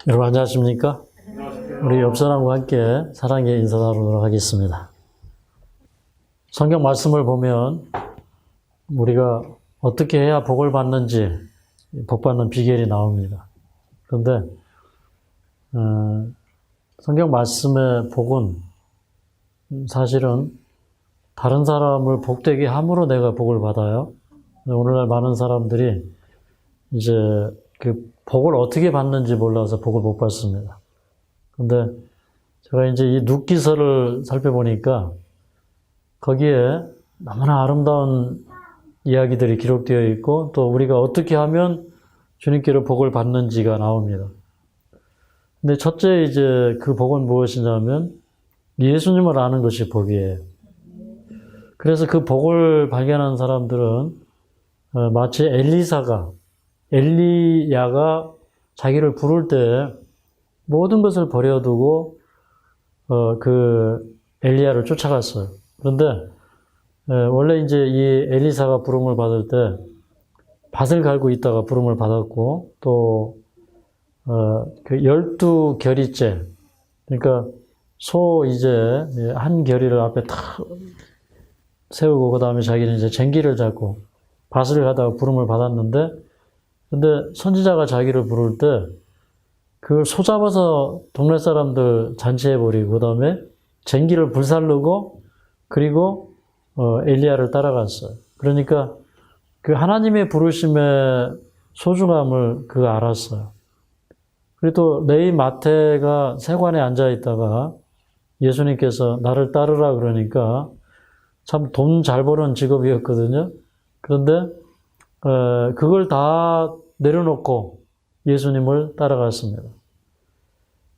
여러분 안녕하십니까? 우리 옆 사람과 함께 사랑의 인사 나누도록 하겠습니다. 성경 말씀을 보면 우리가 어떻게 해야 복을 받는지, 복 받는 비결이 나옵니다. 그런데 성경 말씀의 복은 사실은 다른 사람을 복되게 함으로 내가 복을 받아요. 오늘날 많은 사람들이 이제 그 복을 어떻게 받는지 몰라서 복을 못 받습니다. 근데 제가 이제 이 룻기서를 살펴보니까 거기에 너무나 아름다운 이야기들이 기록되어 있고 또 우리가 어떻게 하면 주님께로 복을 받는지가 나옵니다. 근데 첫째 이제 그 복은 무엇이냐면 예수님을 아는 것이 복이에요. 그래서 그 복을 발견한 사람들은 마치 엘리야가 자기를 부를 때 모든 것을 버려두고 그 엘리야를 쫓아갔어요. 그런데 원래 이제 이 엘리사가 부름을 받을 때 밭을 갈고 있다가 부름을 받았고 또 그 12겨리째, 그러니까 소 이제 한 겨리를 앞에 탁 세우고 그 다음에 자기는 이제 쟁기를 잡고 밭을 가다가 부름을 받았는데, 근데 선지자가 자기를 부를 때 그걸 소 잡아서 동네 사람들 잔치해버리고 그 다음에 쟁기를 불살르고 그리고 엘리야를 따라갔어요. 그러니까 그 하나님의 부르심의 소중함을 그가 알았어요. 그리고 또 레위 마태가 세관에 앉아 있다가 예수님께서 나를 따르라 그러니까 참 돈 잘 버는 직업이었거든요. 그런데 그걸 다 내려놓고 예수님을 따라갔습니다.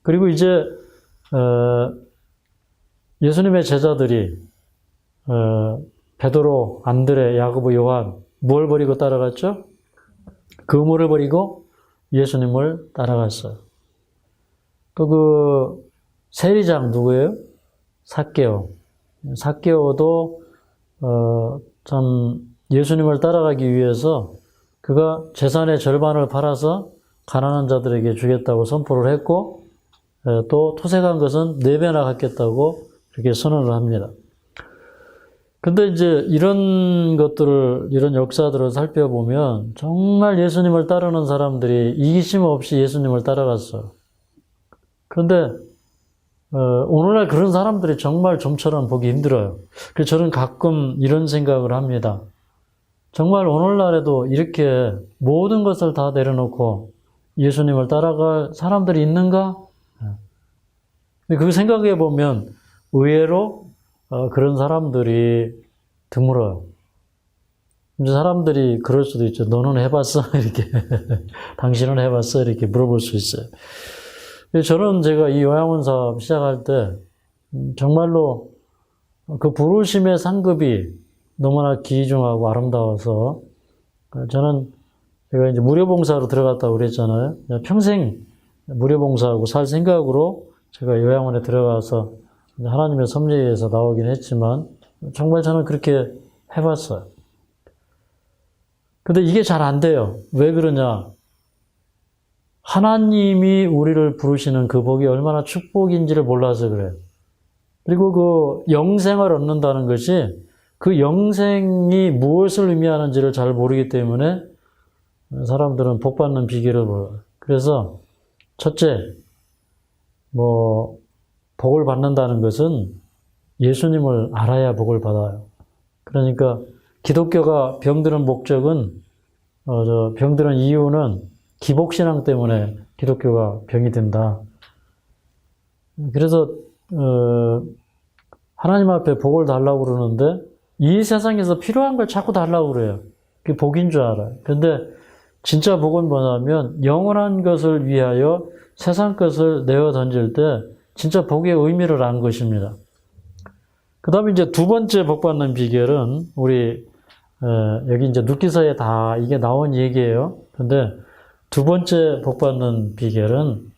그리고 이제 예수님의 제자들이 베드로, 안드레, 야고보, 요한 뭘 버리고 따라갔죠? 그물을 버리고 예수님을 따라갔어요. 또 그 세리장 누구예요? 삭개오. 삭개오도 참 예수님을 따라가기 위해서 그가 재산의 절반을 팔아서 가난한 자들에게 주겠다고 선포를 했고 또 토색한 것은 4배나 갚겠다고 그렇게 선언을 합니다. 근데 이제 이런 것들을, 이런 역사들을 살펴보면 정말 예수님을 따르는 사람들이 이기심 없이 예수님을 따라갔어요. 그런데 오늘날 그런 사람들이 정말 좀처럼 보기 힘들어요. 그래서 저는 가끔 이런 생각을 합니다. 정말 오늘날에도 이렇게 모든 것을 다 내려놓고 예수님을 따라갈 사람들이 있는가? 근데 그 생각해 보면 의외로 그런 사람들이 드물어요. 이제 사람들이 그럴 수도 있죠. 너는 해봤어? 이렇게. 당신은 해봤어? 이렇게 물어볼 수 있어요. 저는 제가 이 요양원 사업 시작할 때 정말로 그 부르심의 상급이 너무나 귀중하고 아름다워서 저는 제가 이제 무료봉사로 들어갔다고 그랬잖아요. 평생 무료봉사하고 살 생각으로 제가 요양원에 들어가서 하나님의 섭리에 의해서 나오긴 했지만 정말 저는 그렇게 해봤어요. 근데 이게 잘 안 돼요. 왜 그러냐? 하나님이 우리를 부르시는 그 복이 얼마나 축복인지를 몰라서 그래요. 그리고 그 영생을 얻는다는 것이 그 영생이 무엇을 의미하는지를 잘 모르기 때문에 사람들은 복 받는 비결을 몰라요. 그래서 첫째, 복을 받는다는 것은 예수님을 알아야 복을 받아요. 그러니까 기독교가 병드는 목적은, 병드는 이유는 기복신앙 때문에 기독교가 병이 든다. 그래서 하나님 앞에 복을 달라고 그러는데 이 세상에서 필요한 걸 자꾸 달라고 그래요. 그게 복인 줄 알아요. 그런데 진짜 복은 뭐냐면 영원한 것을 위하여 세상 것을 내어 던질 때 진짜 복의 의미를 안 것입니다. 그 다음에 이제 두 번째 복 받는 비결은 우리 여기 이제 룻기서에 다 이게 나온 얘기예요. 근데 두 번째 복 받는 비결은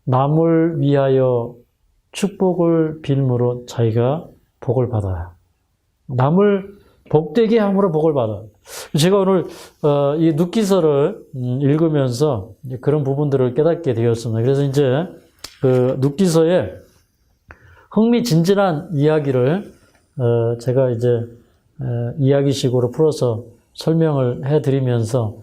남을 위하여 축복을 빌므로 자기가 복을 받아요. 남을 복되게 함으로 복을 받아요. 제가 오늘 이 눕기서를 읽으면서 그런 부분들을 깨닫게 되었습니다. 그래서 이제 그 눕기서의 흥미진진한 이야기를 제가 이제 이야기식으로 풀어서 설명을 해드리면서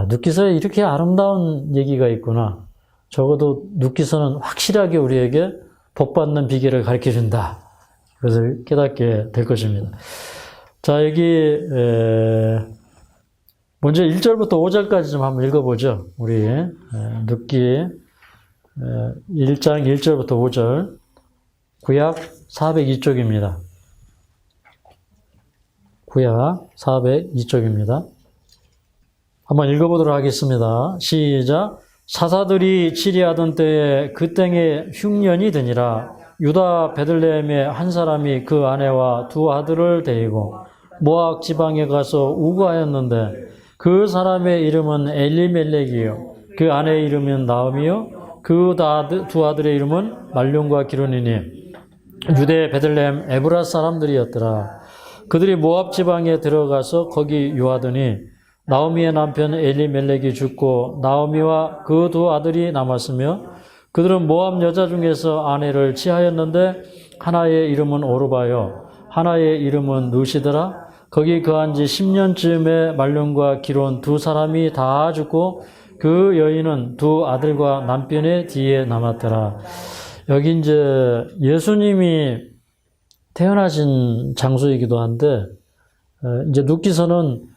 눕기서에 이렇게 아름다운 얘기가 있구나. 적어도 눕기서는 확실하게 우리에게 복받는 비결을 가르쳐준다. 그것을 깨닫게 될 것입니다. 자, 여기 먼저 1절부터 5절까지 좀 한번 읽어보죠. 우리 눕기 1장 1절부터 5절 구약 402쪽입니다. 구약 402쪽입니다. 한번 읽어보도록 하겠습니다. 시작. 사사들이 치리하던 때에 그 땅에 흉년이 드니라. 유다 베들레헴의 한 사람이 그 아내와 두 아들을 데리고 모압 지방에 가서 우거하였는데 그 사람의 이름은 엘리멜렉이요 그 아내의 이름은 나음이요 그 두 아들의 이름은 말론과 기론이니 유대 베들레헴 에브라 사람들이었더라. 그들이 모압 지방에 들어가서 거기 유하더니 나오미의 남편 엘리멜렉이 죽고 나오미와 그 두 아들이 남았으며 그들은 모압 여자 중에서 아내를 취하였는데 하나의 이름은 오르바요 하나의 이름은 누시더라. 거기 거한 지 10년쯤에 말론과 기론 두 사람이 다 죽고 그 여인은 두 아들과 남편의 뒤에 남았더라. 여기 이제 예수님이 태어나신 장소이기도 한데 이제 눕기서는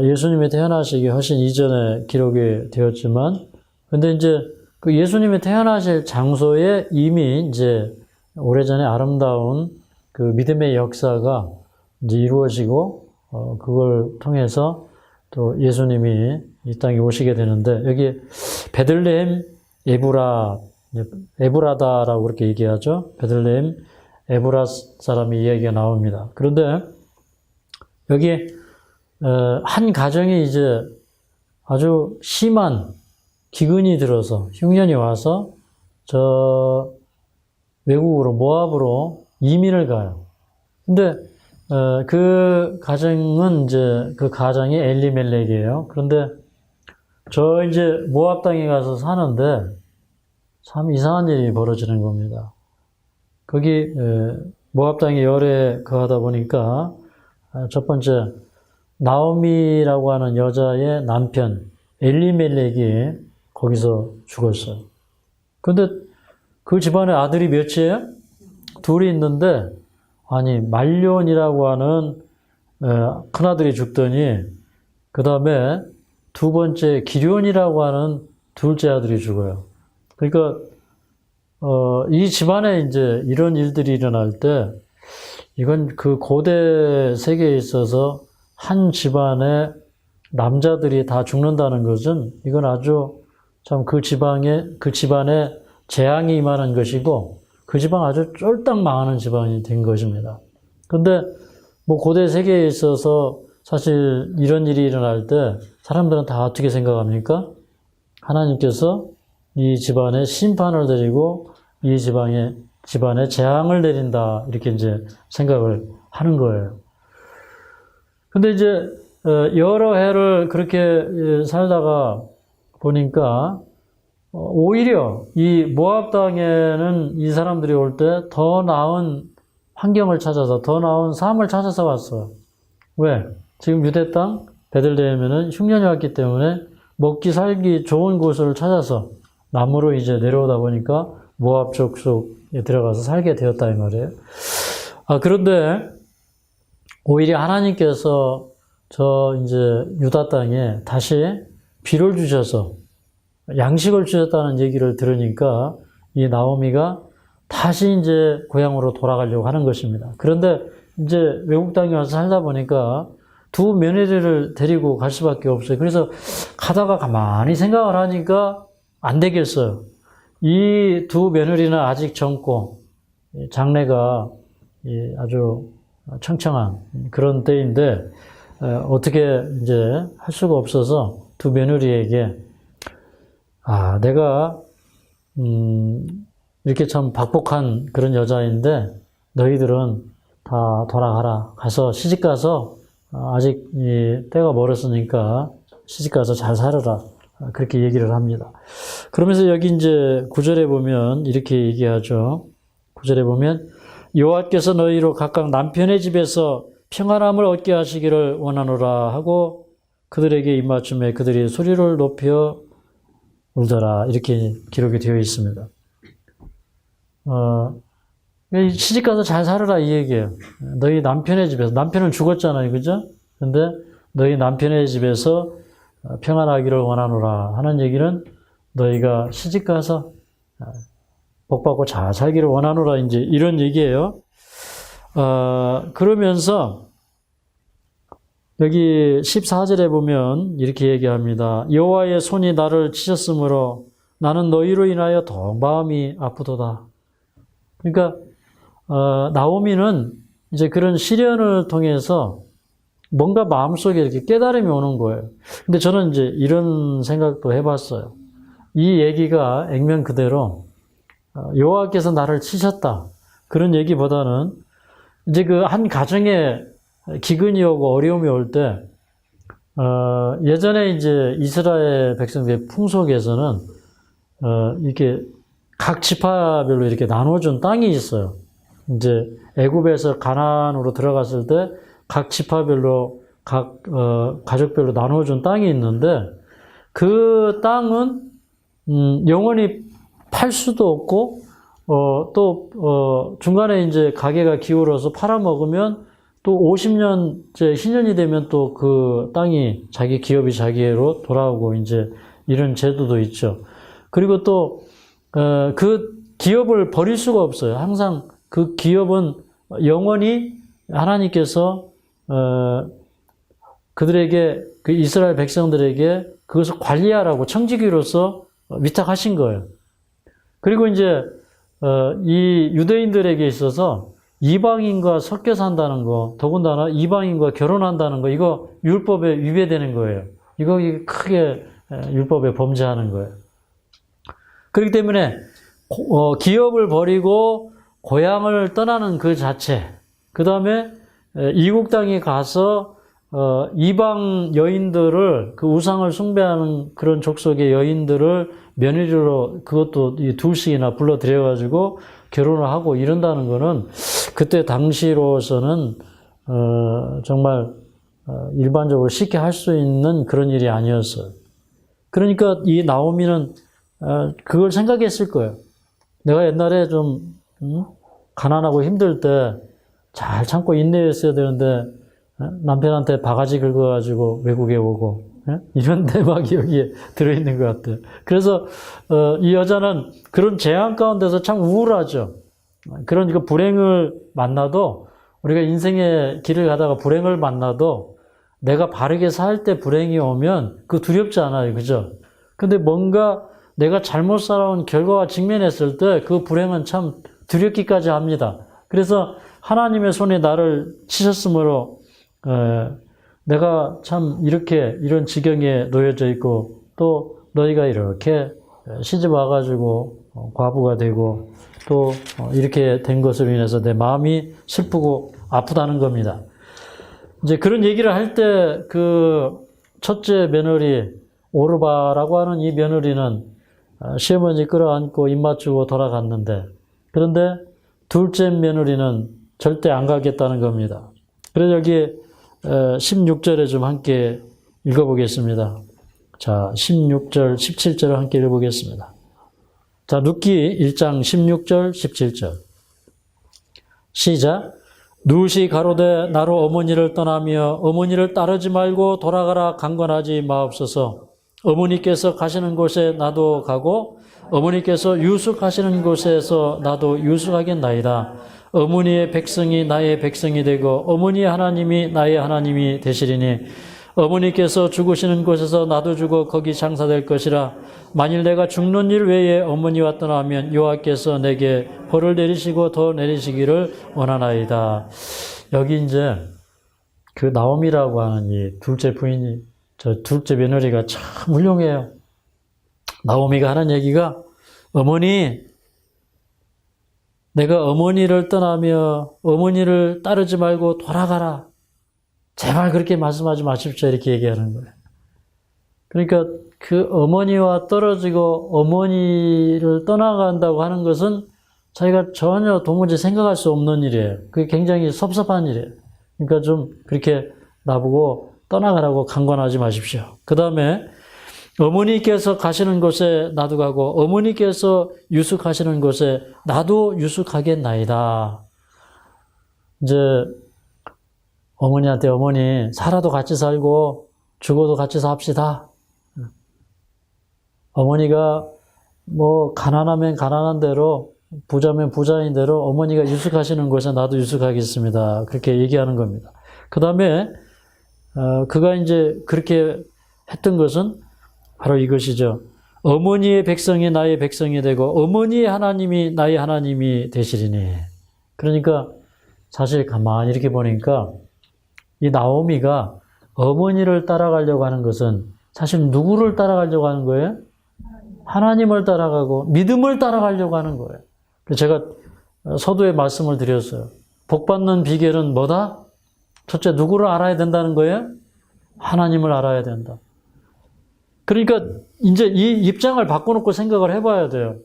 예수님이 태어나시기 훨씬 이전에 기록이 되었지만 근데 이제 그 예수님이 태어나실 장소에 이미 이제 오래전에 아름다운 그 믿음의 역사가 이제 이루어지고 그걸 통해서 또 예수님이 이 땅에 오시게 되는데 여기 베들레헴 에브라다라고 그렇게 얘기하죠. 베들레헴 에브라 사람의 이야기가 나옵니다. 그런데 여기 한 가정이 이제 아주 심한 기근이 들어서 흉년이 와서 저 외국으로 모압으로 이민을 가요. 근데 그 가정은 이제 그 가정이 엘리멜렉이에요. 그런데 저 이제 모압 땅에 가서 사는데 참 이상한 일이 벌어지는 겁니다. 거기 모압 땅에 열에 거하다 보니까 첫 번째 나오미라고 하는 여자의 남편 엘리멜렉이 거기서 죽었어요. 근데 그 집안에 아들이 몇이에요? 둘이 있는데 아니 말론이라고 하는 큰아들이 죽더니 그 다음에 두 번째 기련이라고 하는 둘째 아들이 죽어요. 그러니까 이 집안에 이제 이런 일들이 일어날 때 이건 그 고대 세계에 있어서 한 집안에 남자들이 다 죽는다는 것은 이건 아주 참 그 집안에 재앙이 임하는 것이고 그 집안 아주 쫄딱 망하는 집안이 된 것입니다. 근데 뭐 고대 세계에 있어서 사실 이런 일이 일어날 때 사람들은 다 어떻게 생각합니까? 하나님께서 이 집안에 심판을 내리고 이 집안에 재앙을 내린다 이렇게 이제 생각을 하는 거예요. 근데 이제 여러 해를 그렇게 살다가 보니까 오히려 이 모압 땅에는 이 사람들이 올 때 더 나은 환경을 찾아서 더 나은 삶을 찾아서 왔어요. 왜? 지금 유대 땅 베들레헴에는 흉년이 왔기 때문에 먹기 살기 좋은 곳을 찾아서 남으로 이제 내려오다 보니까 모압 족속에 들어가서 살게 되었다 이 말이에요. 그런데 오히려 하나님께서 저 이제 유다 땅에 다시 비를 주셔서 양식을 주셨다는 얘기를 들으니까 이 나오미가 다시 이제 고향으로 돌아가려고 하는 것입니다. 그런데 이제 외국 땅에 와서 살다 보니까 두 며느리를 데리고 갈 수밖에 없어요. 그래서 가다가 가만히 생각을 하니까 안 되겠어요. 이 두 며느리는 아직 젊고 장래가 아주 청청한 그런 때인데 어떻게 이제 할 수가 없어서 두 며느리에게 내가 이렇게 참 박복한 그런 여자인데 너희들은 다 돌아가라. 가서 시집가서 아직 때가 멀었으니까 시집가서 잘 살아라. 그렇게 얘기를 합니다. 그러면서 여기 이제 9절에 보면 이렇게 얘기하죠. 9절에 보면 여호와께서 너희로 각각 남편의 집에서 평안함을 얻게 하시기를 원하노라 하고 그들에게 입맞춤에 그들이 소리를 높여 울더라. 이렇게 기록이 되어 있습니다. 시집가서 잘 살아라 이 얘기예요. 너희 남편의 집에서, 남편은 죽었잖아요. 그죠? 근데 너희 남편의 집에서 평안하기를 원하노라 하는 얘기는 너희가 시집가서 복받고 잘 살기를 원하노라 이제 이런 얘기예요. 그러면서 여기 14절에 보면 이렇게 얘기합니다. 여호와의 손이 나를 치셨으므로 나는 너희로 인하여 더욱 마음이 아프도다. 그러니까 나오미는 이제 그런 시련을 통해서 뭔가 마음속에 이렇게 깨달음이 오는 거예요. 근데 저는 이제 이런 생각도 해봤어요. 이 얘기가 액면 그대로 여호와께서 나를 치셨다. 그런 얘기보다는 이제 그 한 가정에 기근이 오고 어려움이 올 때, 예전에 이제 이스라엘 백성들의 풍속에서는, 이렇게 각 지파별로 이렇게 나눠준 땅이 있어요. 이제 애굽에서 가나안으로 들어갔을 때 각 지파별로 각 가족별로 나눠준 땅이 있는데 그 땅은 영원히 팔 수도 없고 또 중간에 이제 가게가 기울어서 팔아먹으면 또 50년째 희년이 되면 또 그 땅이 자기 기업이 자기로 돌아오고 이제 이런 제도도 있죠. 그리고 또 그 기업을 버릴 수가 없어요. 항상 그 기업은 영원히 하나님께서 그들에게 그 이스라엘 백성들에게 그것을 관리하라고 청지기로서 위탁하신 거예요. 그리고 이제 이 유대인들에게 있어서 이방인과 섞여 산다는 거, 더군다나 이방인과 결혼한다는 거, 이거 율법에 위배되는 거예요. 이거 크게 율법에 범죄하는 거예요. 그렇기 때문에 기업을 버리고 고향을 떠나는 그 자체, 그 다음에 이국 땅에 가서 이방 여인들을, 그 우상을 숭배하는 그런 족속의 여인들을 며느리로 그것도 둘씩이나 불러들여가지고 결혼을 하고 이런다는 거는 그때 당시로서는 정말 일반적으로 쉽게 할 수 있는 그런 일이 아니었어요. 그러니까 이 나오미는 그걸 생각했을 거예요. 내가 옛날에 좀 가난하고 힘들 때 잘 참고 인내했어야 되는데 남편한테 바가지 긁어가지고 외국에 오고 이런 대박이 여기에 들어있는 것 같아요. 그래서 이 여자는 그런 재앙 가운데서 참 우울하죠. 그런 그 불행을 만나도, 우리가 인생의 길을 가다가 불행을 만나도 내가 바르게 살 때 불행이 오면 그거 두렵지 않아요. 그죠? 근데 뭔가 내가 잘못 살아온 결과와 직면했을 때 그 불행은 참 두렵기까지 합니다. 그래서 하나님의 손에 나를 치셨으므로 내가 참 이렇게 이런 지경에 놓여져 있고 또 너희가 이렇게 시집 와가지고 과부가 되고 또 이렇게 된 것으로 인해서 내 마음이 슬프고 아프다는 겁니다. 이제 그런 얘기를 할 때 그 첫째 며느리 오르바라고 하는 이 며느리는 시어머니 끌어안고 입 맞추고 돌아갔는데, 그런데 둘째 며느리는 절대 안 가겠다는 겁니다. 그래서 여기 16절에 좀 함께 읽어보겠습니다. 자, 16절, 17절을 함께 읽어보겠습니다. 자, 룻기 1장 16절, 17절. 시작. 룻이 가로되 나로 어머니를 떠나며 어머니를 따르지 말고 돌아가라 강권하지 마옵소서. 어머니께서 가시는 곳에 나도 가고 어머니께서 유숙하시는 곳에서 나도 유숙하겠나이다. 어머니의 백성이 나의 백성이 되고 어머니의 하나님이 나의 하나님이 되시리니 어머니께서 죽으시는 곳에서 나도 죽어 거기 장사될 것이라. 만일 내가 죽는 일 외에 어머니와 떠나면 여호와께서 내게 벌을 내리시고 더 내리시기를 원하나이다. 여기 이제 그 나오미라고 하는 이 둘째 부인이, 저 둘째 며느리가 참 훌륭해요. 나오미가 하는 얘기가, 어머니, 내가 어머니를 떠나며 어머니를 따르지 말고 돌아가라. 제발 그렇게 말씀하지 마십시오. 이렇게 얘기하는 거예요. 그러니까 그 어머니와 떨어지고 어머니를 떠나간다고 하는 것은 자기가 전혀 도무지 생각할 수 없는 일이에요. 그게 굉장히 섭섭한 일이에요. 그러니까 좀 그렇게 나보고 떠나가라고 강권하지 마십시오. 그 다음에 어머니께서 가시는 곳에 나도 가고 어머니께서 유숙하시는 곳에 나도 유숙하겠나이다. 이제 어머니한테 어머니 살아도 같이 살고 죽어도 같이 삽시다. 어머니가 뭐 가난하면 가난한 대로 부자면 부자인 대로 어머니가 유숙하시는 곳에 나도 유숙하겠습니다. 그렇게 얘기하는 겁니다. 그 다음에 그가 이제 그렇게 했던 것은 바로 이것이죠. 어머니의 백성이 나의 백성이 되고 어머니의 하나님이 나의 하나님이 되시리니. 그러니까 사실 가만히 이렇게 보니까 이 나오미가 어머니를 따라가려고 하는 것은 사실 누구를 따라가려고 하는 거예요? 하나님을 따라가고 믿음을 따라가려고 하는 거예요. 제가 서두에 말씀을 드렸어요. 복받는 비결은 뭐다? 첫째, 누구를 알아야 된다는 거예요? 하나님을 알아야 된다. 그러니까 이제 이 입장을 바꿔놓고 생각을 해봐야 돼요.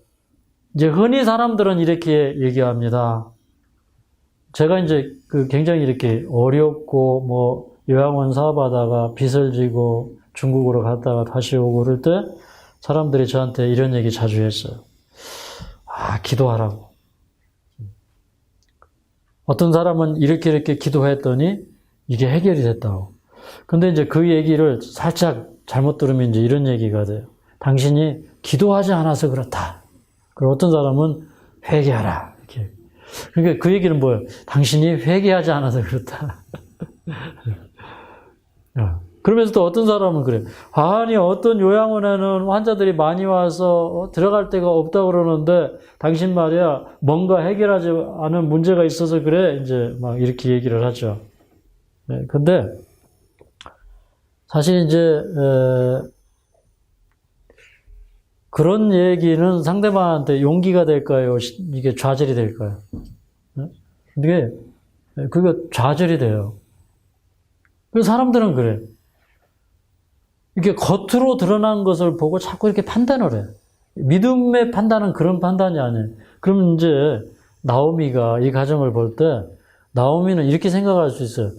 이제 흔히 사람들은 이렇게 얘기합니다. 제가 이제 굉장히 이렇게 어렵고 뭐 요양원 사업하다가 빚을 지고 중국으로 갔다가 다시 오고 그럴 때 사람들이 저한테 이런 얘기 자주 했어요. 아, 기도하라고. 어떤 사람은 이렇게 기도했더니 이게 해결이 됐다고. 근데 이제 그 얘기를 살짝 잘못 들으면 이제 이런 얘기가 돼요. 당신이 기도하지 않아서 그렇다. 그리고 어떤 사람은 회개하라. 이렇게. 그러니까 그 얘기는 뭐예요? 당신이 회개하지 않아서 그렇다. 그러면서 또 어떤 사람은 그래요. 아니, 어떤 요양원에는 환자들이 많이 와서 들어갈 데가 없다고 그러는데 당신 말이야, 뭔가 해결하지 않은 문제가 있어서 그래. 이제 막 이렇게 얘기를 하죠. 네, 근데 사실 이제 그런 얘기는 상대방한테 용기가 될까요? 이게 좌절이 될까요? 이게 그게 좌절이 돼요. 그래서 사람들은 그래. 이게 겉으로 드러난 것을 보고 자꾸 이렇게 판단을 해. 믿음의 판단은 그런 판단이 아니에요. 그럼 이제 나오미가 이 가정을 볼 때 나오미는 이렇게 생각할 수 있어요.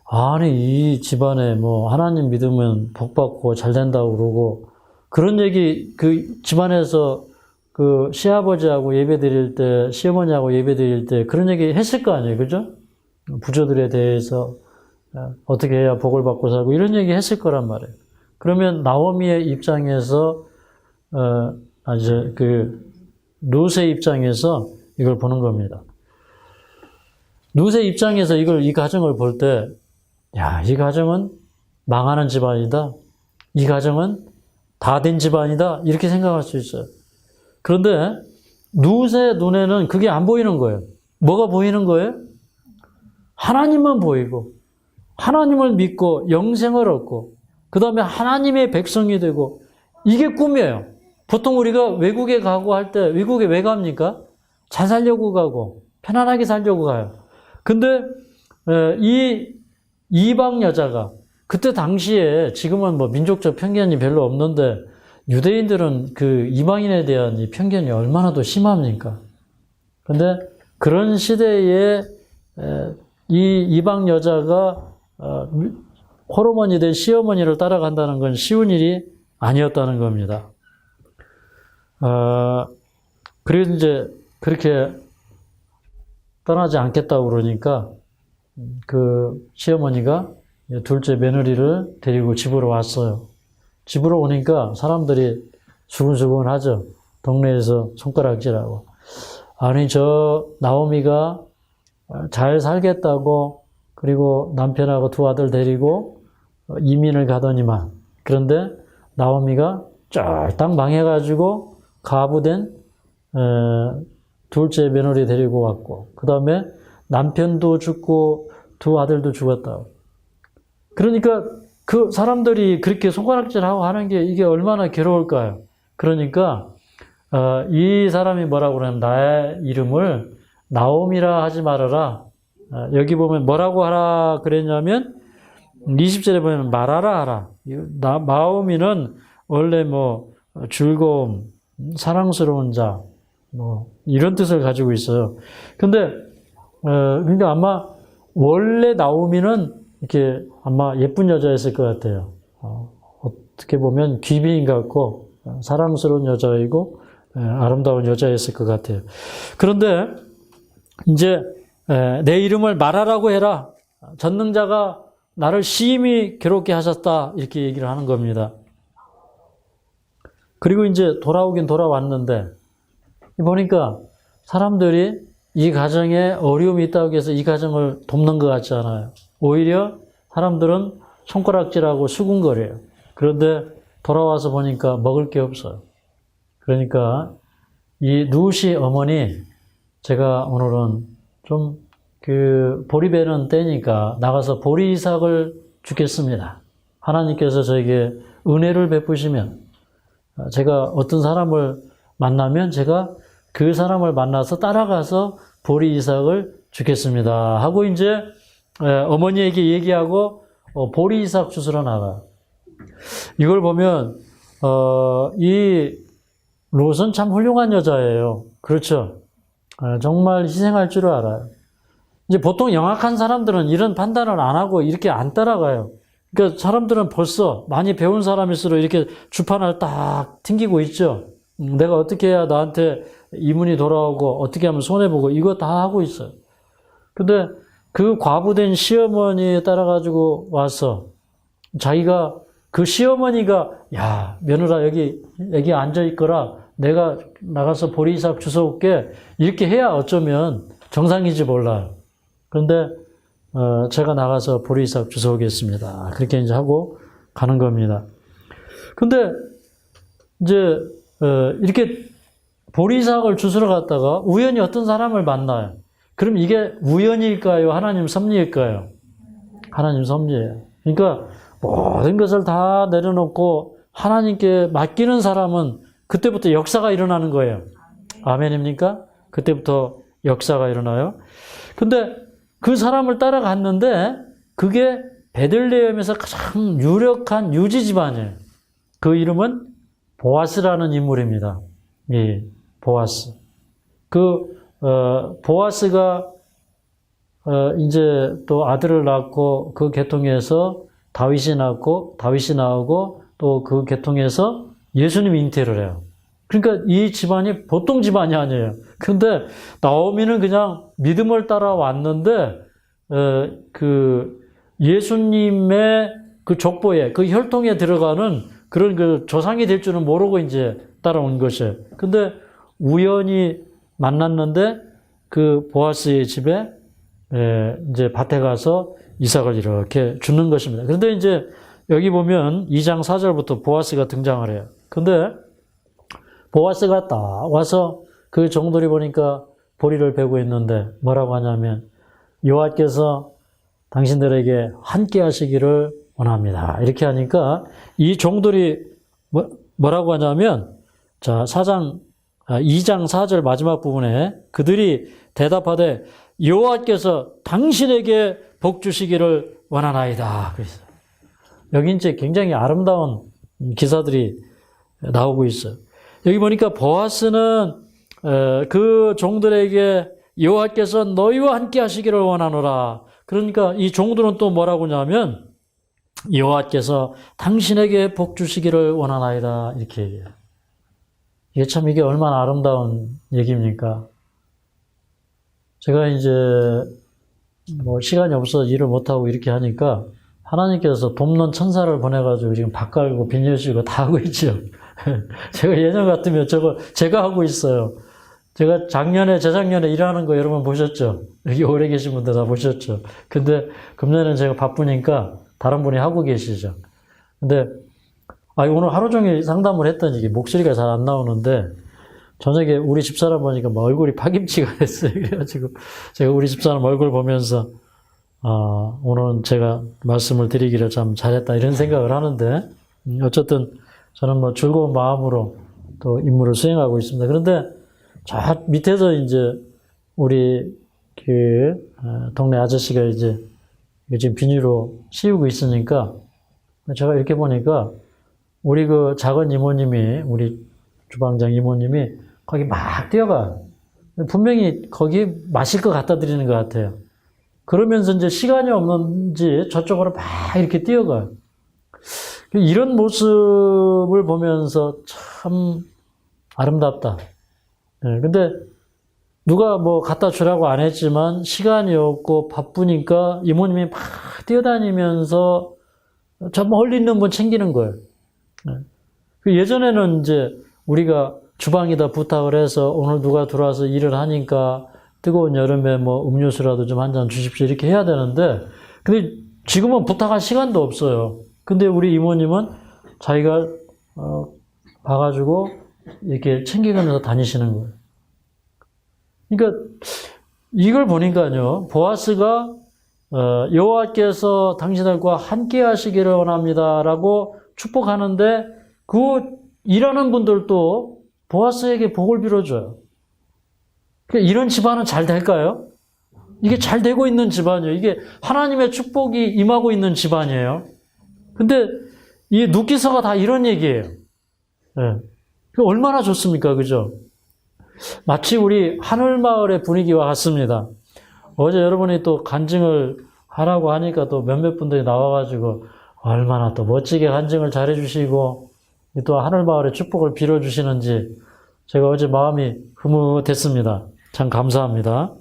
아니, 이 집안에 뭐 하나님 믿으면 복 받고 잘 된다고 그러고 그런 얘기 그 집안에서 그 시아버지하고 예배 드릴 때 시어머니하고 예배 드릴 때 그런 얘기 했을 거 아니에요. 그죠? 부조들에 대해서 어떻게 해야 복을 받고 살고 이런 얘기 했을 거란 말이에요. 그러면 나오미의 입장에서 이제 그 룻의 입장에서 이걸 보는 겁니다. 룻의 입장에서 이 가정을 볼 때, 야, 이 가정은 망하는 집안이다. 이 가정은 다 된 집안이다. 이렇게 생각할 수 있어요. 그런데 룻의 눈에는 그게 안 보이는 거예요. 뭐가 보이는 거예요? 하나님만 보이고, 하나님을 믿고 영생을 얻고, 그 다음에 하나님의 백성이 되고, 이게 꿈이에요. 보통 우리가 외국에 가고 할 때, 외국에 왜 갑니까? 잘 살려고 가고, 편안하게 살려고 가요. 근데, 이 이방 여자가, 그때 당시에, 지금은 뭐 민족적 편견이 별로 없는데, 유대인들은 그 이방인에 대한 이 편견이 얼마나 더 심합니까? 근데 그런 시대에, 이 이방 여자가, 홀어머니 된 시어머니를 따라간다는 건 쉬운 일이 아니었다는 겁니다. 그래서 이제 그렇게 떠나지 않겠다고 그러니까 그 시어머니가 둘째 며느리를 데리고 집으로 왔어요. 집으로 오니까 사람들이 수근수근 하죠. 동네에서 손가락질하고. 아니, 저 나오미가 잘 살겠다고 그리고 남편하고 두 아들 데리고 이민을 가더니만, 그런데 나오미가 쫄딱 망해가지고 가부된 둘째 며느리 데리고 왔고, 그 다음에 남편도 죽고 두 아들도 죽었다. 그러니까 그 사람들이 그렇게 손가락질하고 하는 게 이게 얼마나 괴로울까요? 그러니까 이 사람이 뭐라고 그러냐면 나의 이름을 나오미라 하지 말아라. 여기 보면 뭐라고 하라 그랬냐면 20절에 보면 말하라 하라. 마음이는 원래 뭐 즐거움, 사랑스러운 자, 뭐 이런 뜻을 가지고 있어요. 근데 그러니까 아마 원래 나오미는 이렇게 아마 예쁜 여자였을 것 같아요. 어떻게 보면 귀비인 것 같고 사랑스러운 여자이고 아름다운 여자였을 것 같아요. 그런데 이제 내 이름을 말하라고 해라. 전능자가 나를 심히 괴롭게 하셨다. 이렇게 얘기를 하는 겁니다. 그리고 이제 돌아오긴 돌아왔는데 보니까 사람들이 이 가정에 어려움이 있다고 해서 이 가정을 돕는 것 같지 않아요. 오히려 사람들은 손가락질하고 수군거려요. 그런데 돌아와서 보니까 먹을 게 없어요. 그러니까 이 루시 어머니, 제가 오늘은 좀 보리 베는 때니까 나가서 보리 이삭을 주겠습니다. 하나님께서 저에게 은혜를 베푸시면 제가 어떤 사람을 만나면 제가 그 사람을 만나서 따라가서 보리 이삭을 주겠습니다. 하고 이제 어머니에게 얘기하고 보리 이삭 주스러 나가요. 이걸 보면 이 롯은 참 훌륭한 여자예요. 그렇죠? 정말 희생할 줄 알아요. 이제 보통 영악한 사람들은 이런 판단을 안 하고 이렇게 안 따라가요. 그러니까 사람들은 벌써 많이 배운 사람일수록 이렇게 주판을 딱 튕기고 있죠. 내가 어떻게 해야 나한테 이문이 돌아오고 어떻게 하면 손해보고 이거 다 하고 있어요. 근데 그 과부된 시어머니에 따라가지고 와서 자기가 그 시어머니가 야 며느라 여기 앉아있거라 내가 나가서 보리이삭 주워올게 이렇게 해야 어쩌면 정상인지 몰라요. 그런데 제가 나가서 보리이삭 주워오겠습니다. 그렇게 이제 하고 가는 겁니다. 근데 이제 이렇게 보리이삭을 주스러 갔다가 우연히 어떤 사람을 만나요. 그럼 이게 우연일까요? 하나님 섭리일까요? 하나님 섭리예요. 그러니까 모든 것을 다 내려놓고 하나님께 맡기는 사람은 그때부터 역사가 일어나는 거예요. 아멘입니까? 그때부터 역사가 일어나요. 근데 그 사람을 따라갔는데 그게 베들레헴에서 가장 유력한 유지 집안이에요. 그 이름은 보아스라는 인물입니다. 예, 보아스. 보아스가 이제 또 아들을 낳고 그 계통에서 다윗이 나오고 또 그 계통에서 예수님이 잉태를 해요. 그러니까 이 집안이 보통 집안이 아니에요. 근데 나오미는 그냥 믿음을 따라왔는데 그 예수님의 그 족보에 그 혈통에 들어가는 그런 그 조상이 될 줄은 모르고 이제 따라온 것이에요. 근데 우연히 만났는데 그 보아스의 집에 이제 밭에 가서 이삭을 이렇게 주는 것입니다. 그런데 이제 여기 보면 2장 4절부터 보아스가 등장을 해요. 근데 보아스가 딱 와서 그 종들이 보니까 보리를 베고 있는데 뭐라고 하냐면 여호와께서 당신들에게 함께 하시기를 원합니다. 이렇게 하니까 이 종들이 뭐라고 하냐면 자 2장 4절 마지막 부분에 그들이 대답하되 여호와께서 당신에게 복 주시기를 원하나이다. 그랬어요. 여기 이제 굉장히 아름다운 기사들이 나오고 있어요. 여기 보니까 보아스는 그 종들에게 여호와께서 너희와 함께 하시기를 원하노라. 그러니까 이 종들은 또 뭐라고 하냐면 여호와께서 당신에게 복 주시기를 원하나이다. 이렇게 얘기해요. 이게 얼마나 아름다운 얘기입니까? 제가 이제 뭐 시간이 없어서 일을 못하고 이렇게 하니까 하나님께서 돕는 천사를 보내가지고 지금 밥 갈고 빈 여시고 다 하고 있죠. 제가 예전 같으면 제가 하고 있어요. 제가 재작년에 일하는 거 여러분 보셨죠? 여기 오래 계신 분들 다 보셨죠? 근데 금년에는 제가 바쁘니까 다른 분이 하고 계시죠. 근데 오늘 하루 종일 상담을 했더니 이게 목소리가 잘 안 나오는데 저녁에 우리 집사람 보니까 막 얼굴이 파김치가 됐어요. 그래가지고 제가 우리 집사람 얼굴 보면서 오늘은 제가 말씀을 드리기를 참 잘했다 이런 생각을 하는데 어쨌든 저는 뭐 즐거운 마음으로 또 임무를 수행하고 있습니다. 그런데 저 밑에서 이제 우리 동네 아저씨가 이제 이게 지금 비닐로 씌우고 있으니까 제가 이렇게 보니까 우리 그 작은 이모님이, 우리 주방장 이모님이 거기 막 뛰어가. 분명히 거기 마실 거 갖다 드리는 것 같아요. 그러면서 이제 시간이 없는지 저쪽으로 막 이렇게 뛰어가요. 이런 모습을 보면서 참 아름답다. 근데 누가 뭐 갖다 주라고 안 했지만 시간이 없고 바쁘니까 이모님이 막 뛰어다니면서 저 멀리 있는 분 챙기는 거예요. 예전에는 이제 우리가 주방에다 부탁을 해서 오늘 누가 들어와서 일을 하니까 뜨거운 여름에 뭐 음료수라도 좀 한 잔 주십시오 이렇게 해야 되는데, 근데 지금은 부탁할 시간도 없어요. 근데 우리 이모님은 자기가 봐가지고 이렇게 챙기면서 다니시는 거예요. 그러니까 이걸 보니까요, 보아스가 여호와께서 당신들과 함께 하시기를 원합니다라고 축복하는데 그 일하는 분들도 보아스에게 복을 빌어줘요. 그러니까 이런 집안은 잘 될까요? 이게 잘 되고 있는 집안이에요. 이게 하나님의 축복이 임하고 있는 집안이에요. 근데 이 눕기서가 다 이런 얘기예요. 네. 얼마나 좋습니까? 그죠? 마치 우리 하늘마을의 분위기와 같습니다. 어제 여러분이 또 간증을 하라고 하니까 또 몇몇 분들이 나와가지고 얼마나 또 멋지게 간증을 잘해주시고 또 하늘마을의 축복을 빌어주시는지 제가 어제 마음이 흐뭇했습니다. 참 감사합니다.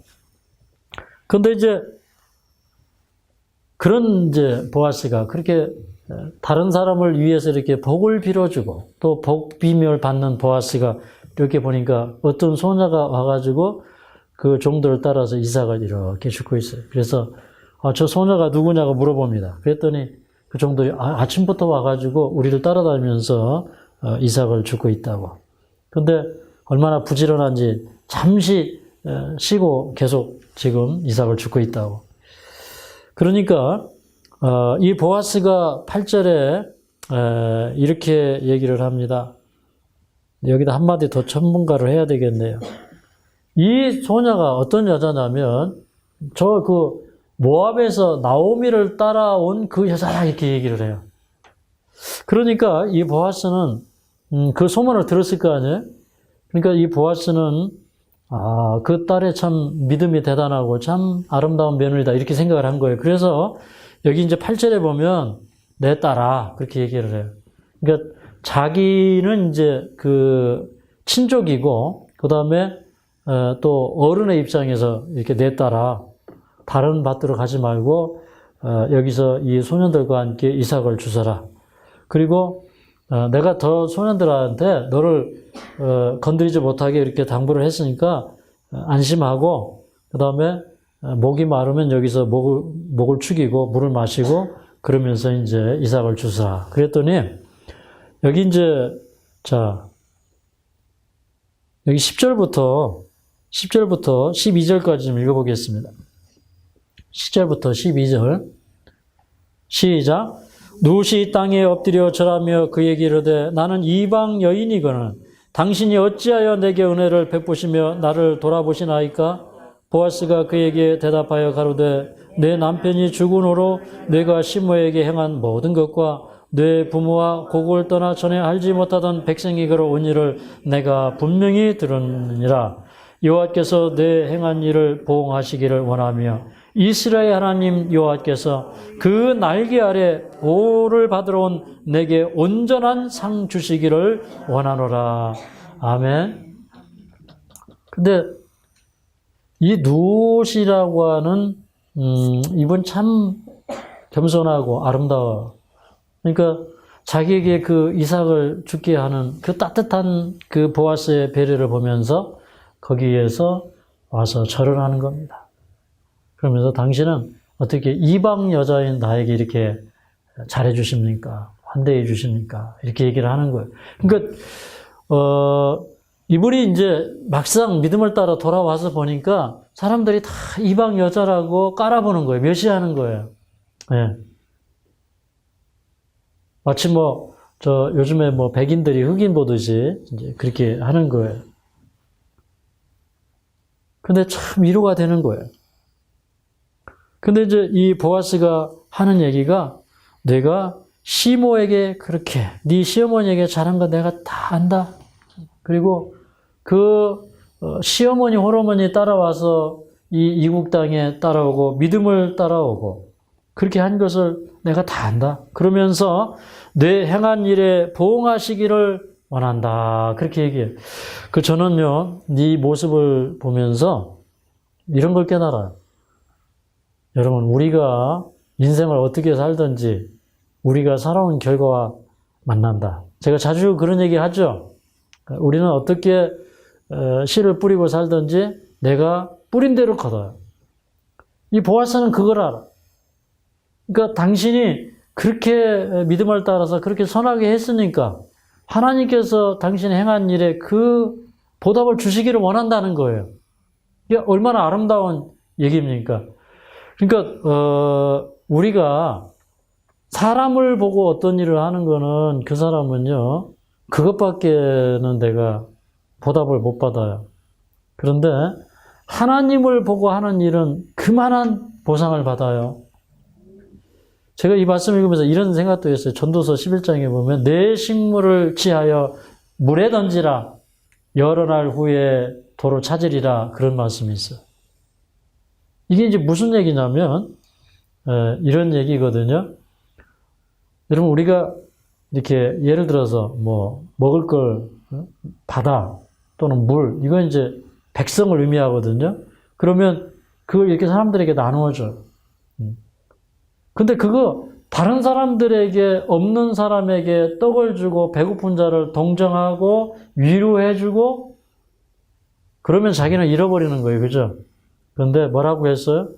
근데 이제 그런 이제 보아스가 그렇게 다른 사람을 위해서 이렇게 복을 빌어주고 또 복 비밀 받는 보아스가 이렇게 보니까 어떤 소녀가 와가지고 그 종들을 따라서 이삭을 이렇게 줍고 있어요. 그래서 저 소녀가 누구냐고 물어봅니다. 그랬더니 그 종들이 아침부터 와가지고 우리를 따라다니면서 이삭을 줍고 있다고. 근데 얼마나 부지런한지 잠시 쉬고 계속 지금 이삭을 줍고 있다고. 그러니까 이 보아스가 8절에 이렇게 얘기를 합니다. 여기다 한마디 더 첨분가를 해야 되겠네요. 이 소녀가 어떤 여자냐면 저 그 모압에서 나오미를 따라온 그 여자라 이렇게 얘기를 해요. 그러니까 이 보아스는 그 소문을 들었을 거 아니에요? 그러니까 이 보아스는 그 딸의 참 믿음이 대단하고 참 아름다운 며느리다 이렇게 생각을 한 거예요. 그래서 여기 이제 8절에 보면 내 딸아 그렇게 얘기를 해요. 그러니까 자기는 이제 그 친족이고 그 다음에 또 어른의 입장에서 이렇게 내 딸아 다른 밭으로 가지 말고 여기서 이 소년들과 함께 이삭을 주서라. 그리고 내가 더 소년들한테 너를 건드리지 못하게 이렇게 당부를 했으니까 안심하고 그 다음에 목이 마르면 여기서 목을 축이고 물을 마시고 그러면서 이제 이삭을 주서라. 그랬더니 여기 이제 자 여기 10절부터 12절까지 좀 읽어보겠습니다. 10절부터 12절 시작. 룻이 땅에 엎드려 절하며 그에게 이르되 나는 이방 여인이거늘 당신이 어찌하여 내게 은혜를 베푸시며 나를 돌아보시나이까? 보아스가 그에게 대답하여 가로되 내 남편이 죽은 후로 내가 시므에게 행한 모든 것과 내 부모와 고국을 떠나 전에 알지 못하던 백성이 걸어온 일을 내가 분명히 들었느니라. 여호와께서 내 행한 일을 보응하시기를 원하며 이스라엘 하나님 여호와께서 그 날개 아래 보호를 받으러 온 내게 온전한 상 주시기를 원하노라. 아멘. 근데 이 룻이라고 하는 이분 참 겸손하고 아름다워. 그러니까 자기에게 그 이삭을 죽게 하는 그 따뜻한 그 보아스의 배려를 보면서 거기에서 와서 절을 하는 겁니다. 그러면서 당신은 어떻게 이방 여자인 나에게 이렇게 잘해 주십니까? 환대해 주십니까? 이렇게 얘기를 하는 거예요. 그러니까 이분이 이제 막상 믿음을 따라 돌아와서 보니까 사람들이 다 이방 여자라고 깔아보는 거예요. 멸시하는 거예요. 네. 마치 요즘에 백인들이 흑인 보듯이 이제 그렇게 하는 거예요. 근데 참 위로가 되는 거예요. 근데 이제 이 보아스가 하는 얘기가 내가 시모에게 그렇게 네 시어머니에게 잘한 거 내가 다 안다. 그리고 그 시어머니 홀어머니 따라와서 이 이국 땅에 따라오고 믿음을 따라오고 그렇게 한 것을 내가 다 안다. 그러면서 내 행한 일에 보응하시기를 원한다. 그렇게 얘기해요. 저는요, 이 모습을 보면서 이런 걸 깨달아요. 여러분, 우리가 인생을 어떻게 살든지 우리가 살아온 결과와 만난다. 제가 자주 그런 얘기 하죠. 우리는 어떻게 씨를 뿌리고 살든지 내가 뿌린 대로 거둬요. 이 보아스는 그걸 알아. 그러니까 당신이 그렇게 믿음을 따라서 그렇게 선하게 했으니까 하나님께서 당신이 행한 일에 그 보답을 주시기를 원한다는 거예요. 이게 얼마나 아름다운 얘기입니까? 그러니까 우리가 사람을 보고 어떤 일을 하는 거는 그 사람은요, 그것밖에는 내가 보답을 못 받아요. 그런데 하나님을 보고 하는 일은 그만한 보상을 받아요. 제가 이 말씀 읽으면서 이런 생각도 했어요. 전도서 11장에 보면 내 식물을 취하여 물에 던지라 여러 날 후에 도로 찾으리라 그런 말씀이 있어요. 이게 이제 무슨 얘기냐면 이런 얘기거든요. 여러분 우리가 이렇게 예를 들어서 뭐 먹을 걸 바다 또는 물 이건 이제 백성을 의미하거든요. 그러면 그걸 이렇게 사람들에게 나누어줘요. 근데 그거 다른 사람들에게 없는 사람에게 떡을 주고 배고픈 자를 동정하고 위로해주고 그러면 자기는 잃어버리는 거예요. 그죠? 그런데 뭐라고 했어요?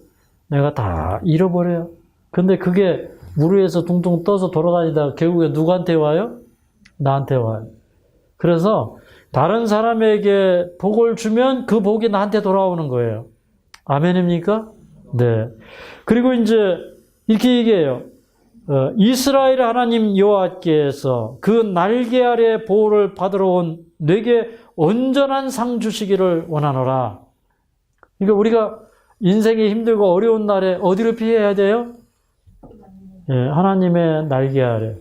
내가 다 잃어버려요. 근데 그게 물 위에서 둥둥 떠서 돌아다니다가 결국에 누구한테 와요? 나한테 와요. 그래서 다른 사람에게 복을 주면 그 복이 나한테 돌아오는 거예요. 아멘입니까? 네. 그리고 이제 이렇게 얘기해요. 이스라엘 하나님 여호와께서 그 날개 아래 보호를 받으러 온 내게 온전한 상 주시기를 원하노라. 그러니까 우리가 인생이 힘들고 어려운 날에 어디를 피해야 돼요? 하나님의 날개 아래.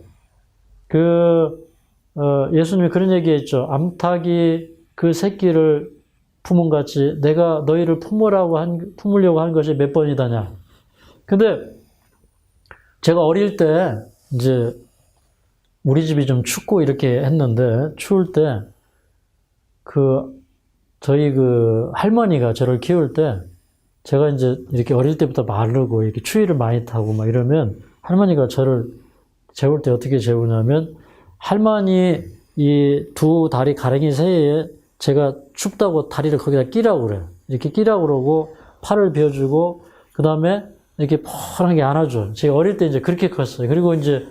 예수님이 그런 얘기했죠. 암탉이 그 새끼를 품은 같이 내가 너희를 품으려고 한 것이 몇 번이다냐. 근데 제가 어릴 때 이제 우리 집이 좀 춥고 이렇게 했는데 추울 때 저희 할머니가 저를 키울 때 제가 이제 이렇게 어릴 때부터 마르고 이렇게 추위를 많이 타고 막 이러면 할머니가 저를 재울 때 어떻게 재우냐면 할머니 이 두 다리 가랭이 사이에 제가 춥다고 다리를 거기다 끼라고 그래요. 이렇게 끼라고 그러고 팔을 비워주고 그 다음에 이렇게 펄하게 안아줘. 제가 어릴 때 이제 그렇게 컸어요. 그리고 이제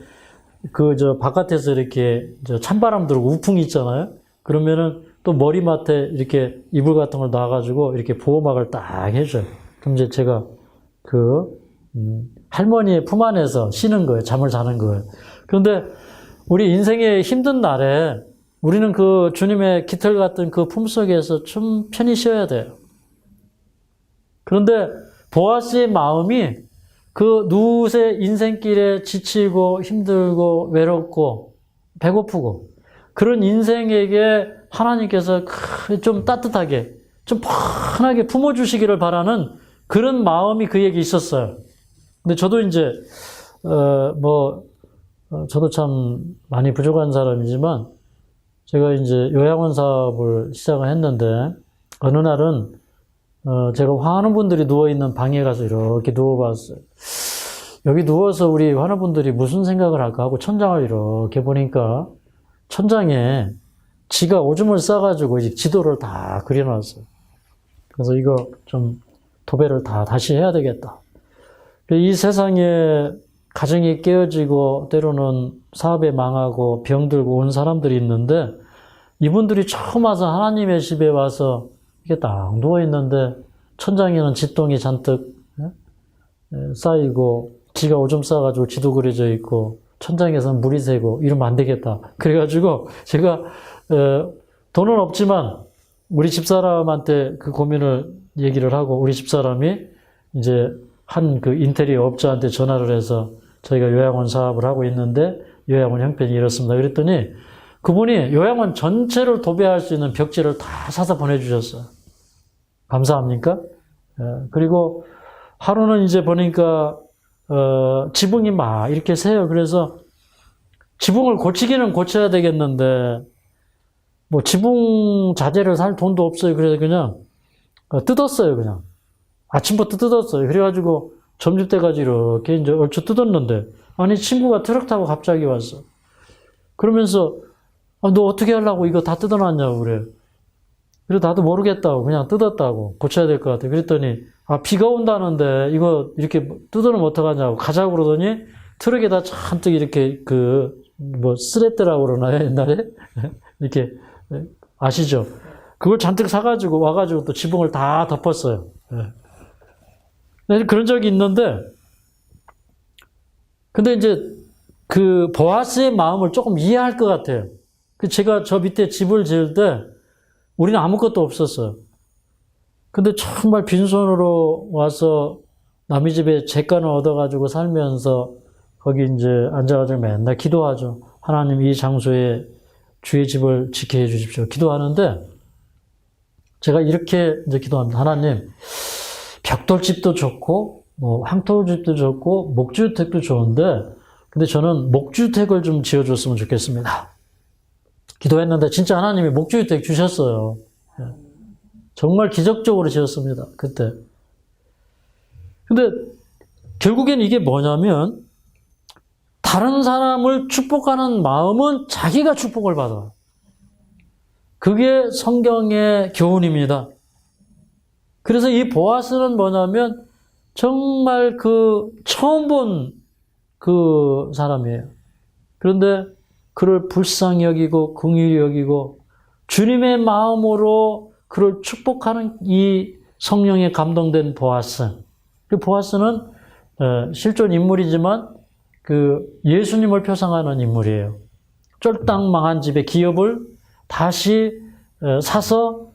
바깥에서 이렇게 찬바람 들고 우풍이 있잖아요. 그러면은 또 머리맡에 이렇게 이불 같은 걸 놔가지고 이렇게 보호막을 딱 해줘요. 그럼 이제 제가 할머니의 품 안에서 쉬는 거예요. 잠을 자는 거예요. 그런데 우리 인생의 힘든 날에 우리는 그 주님의 깃털 같은 그 품 속에서 좀 편히 쉬어야 돼요. 그런데 보아스의 마음이 그 누웃의 인생길에 지치고 힘들고 외롭고 배고프고 그런 인생에게 하나님께서 좀 따뜻하게 좀 편하게 품어주시기를 바라는 그런 마음이 그에게 있었어요. 근데 저도 이제 저도 참 많이 부족한 사람이지만 제가 이제 요양원 사업을 시작을 했는데 어느 날은 제가 화하는 분들이 누워있는 방에 가서 이렇게 누워봤어요. 여기 누워서 우리 화하는 분들이 무슨 생각을 할까 하고 천장을 이렇게 보니까 천장에 지가 오줌을 싸가지고 이제 지도를 다 그려놨어요. 그래서 이거 좀 도배를 다시 해야 되겠다. 이 세상에 가정이 깨어지고 때로는 사업에 망하고 병들고 온 사람들이 있는데 이분들이 처음 와서 하나님의 집에 와서 이게 딱 누워있는데 천장에는 지똥이 잔뜩 쌓이고 지가 오줌 싸가지고 지도 그려져 있고 천장에서는 물이 새고 이러면 안 되겠다. 그래가지고 제가 돈은 없지만 우리 집사람한테 그 고민을 얘기를 하고 우리 집사람이 이제 한 그 인테리어 업자한테 전화를 해서 저희가 요양원 사업을 하고 있는데 요양원 형편이 이렇습니다. 그랬더니 그분이 요양원 전체를 도배할 수 있는 벽지를 다 사서 보내주셨어요. 감사합니까? 그리고 하루는 이제 보니까 지붕이 막 이렇게 새요. 그래서 지붕을 고치기는 고쳐야 되겠는데 뭐 지붕 자재를 살 돈도 없어요. 그래서 그냥 뜯었어요. 그냥 아침부터 뜯었어요. 그래가지고 점심때까지 이렇게 이제 얼추 뜯었는데 아니 친구가 트럭 타고 갑자기 왔어. 그러면서 너 어떻게 하려고 이거 다 뜯어놨냐고 그래. 그래서 나도 모르겠다고 그냥 뜯었다고 고쳐야 될 것 같아. 그랬더니 비가 온다는데 이거 이렇게 뜯어놓으면 어떡하냐고 가자고 그러더니 트럭에다 잔뜩 이렇게 뭐 쓰레트라고 그러나요 옛날에 이렇게 아시죠? 그걸 잔뜩 사가지고 와가지고 또 지붕을 다 덮었어요. 그런 적이 있는데 근데 이제 그 보아스의 마음을 조금 이해할 것 같아요. 제가 저 밑에 집을 지을 때 우리는 아무것도 없었어요. 근데 정말 빈손으로 와서 남의 집에 재간을 얻어가지고 살면서 거기 이제 앉아가지고 맨날 기도하죠. 하나님 이 장소에 주의 집을 지켜 해 주십시오. 기도하는데 제가 이렇게 이제 기도합니다. 하나님, 벽돌집도 좋고, 뭐 황토집도 좋고, 목주택도 좋은데, 근데 저는 목주택을 좀 지어줬으면 좋겠습니다. 기도했는데 진짜 하나님이 목주택 주셨어요. 정말 기적적으로 지었습니다. 그때. 근데 결국엔 이게 뭐냐면 다른 사람을 축복하는 마음은 자기가 축복을 받아요. 그게 성경의 교훈입니다. 그래서 이 보아스는 뭐냐면 정말 처음 본 그 사람이에요. 그런데 그를 불쌍히 여기고 긍휼히 여기고 주님의 마음으로 그를 축복하는 이 성령에 감동된 보아스. 그 보아스는 실존 인물이지만 예수님을 표상하는 인물이에요. 쫄딱 망한 집의 기업을 다시 사서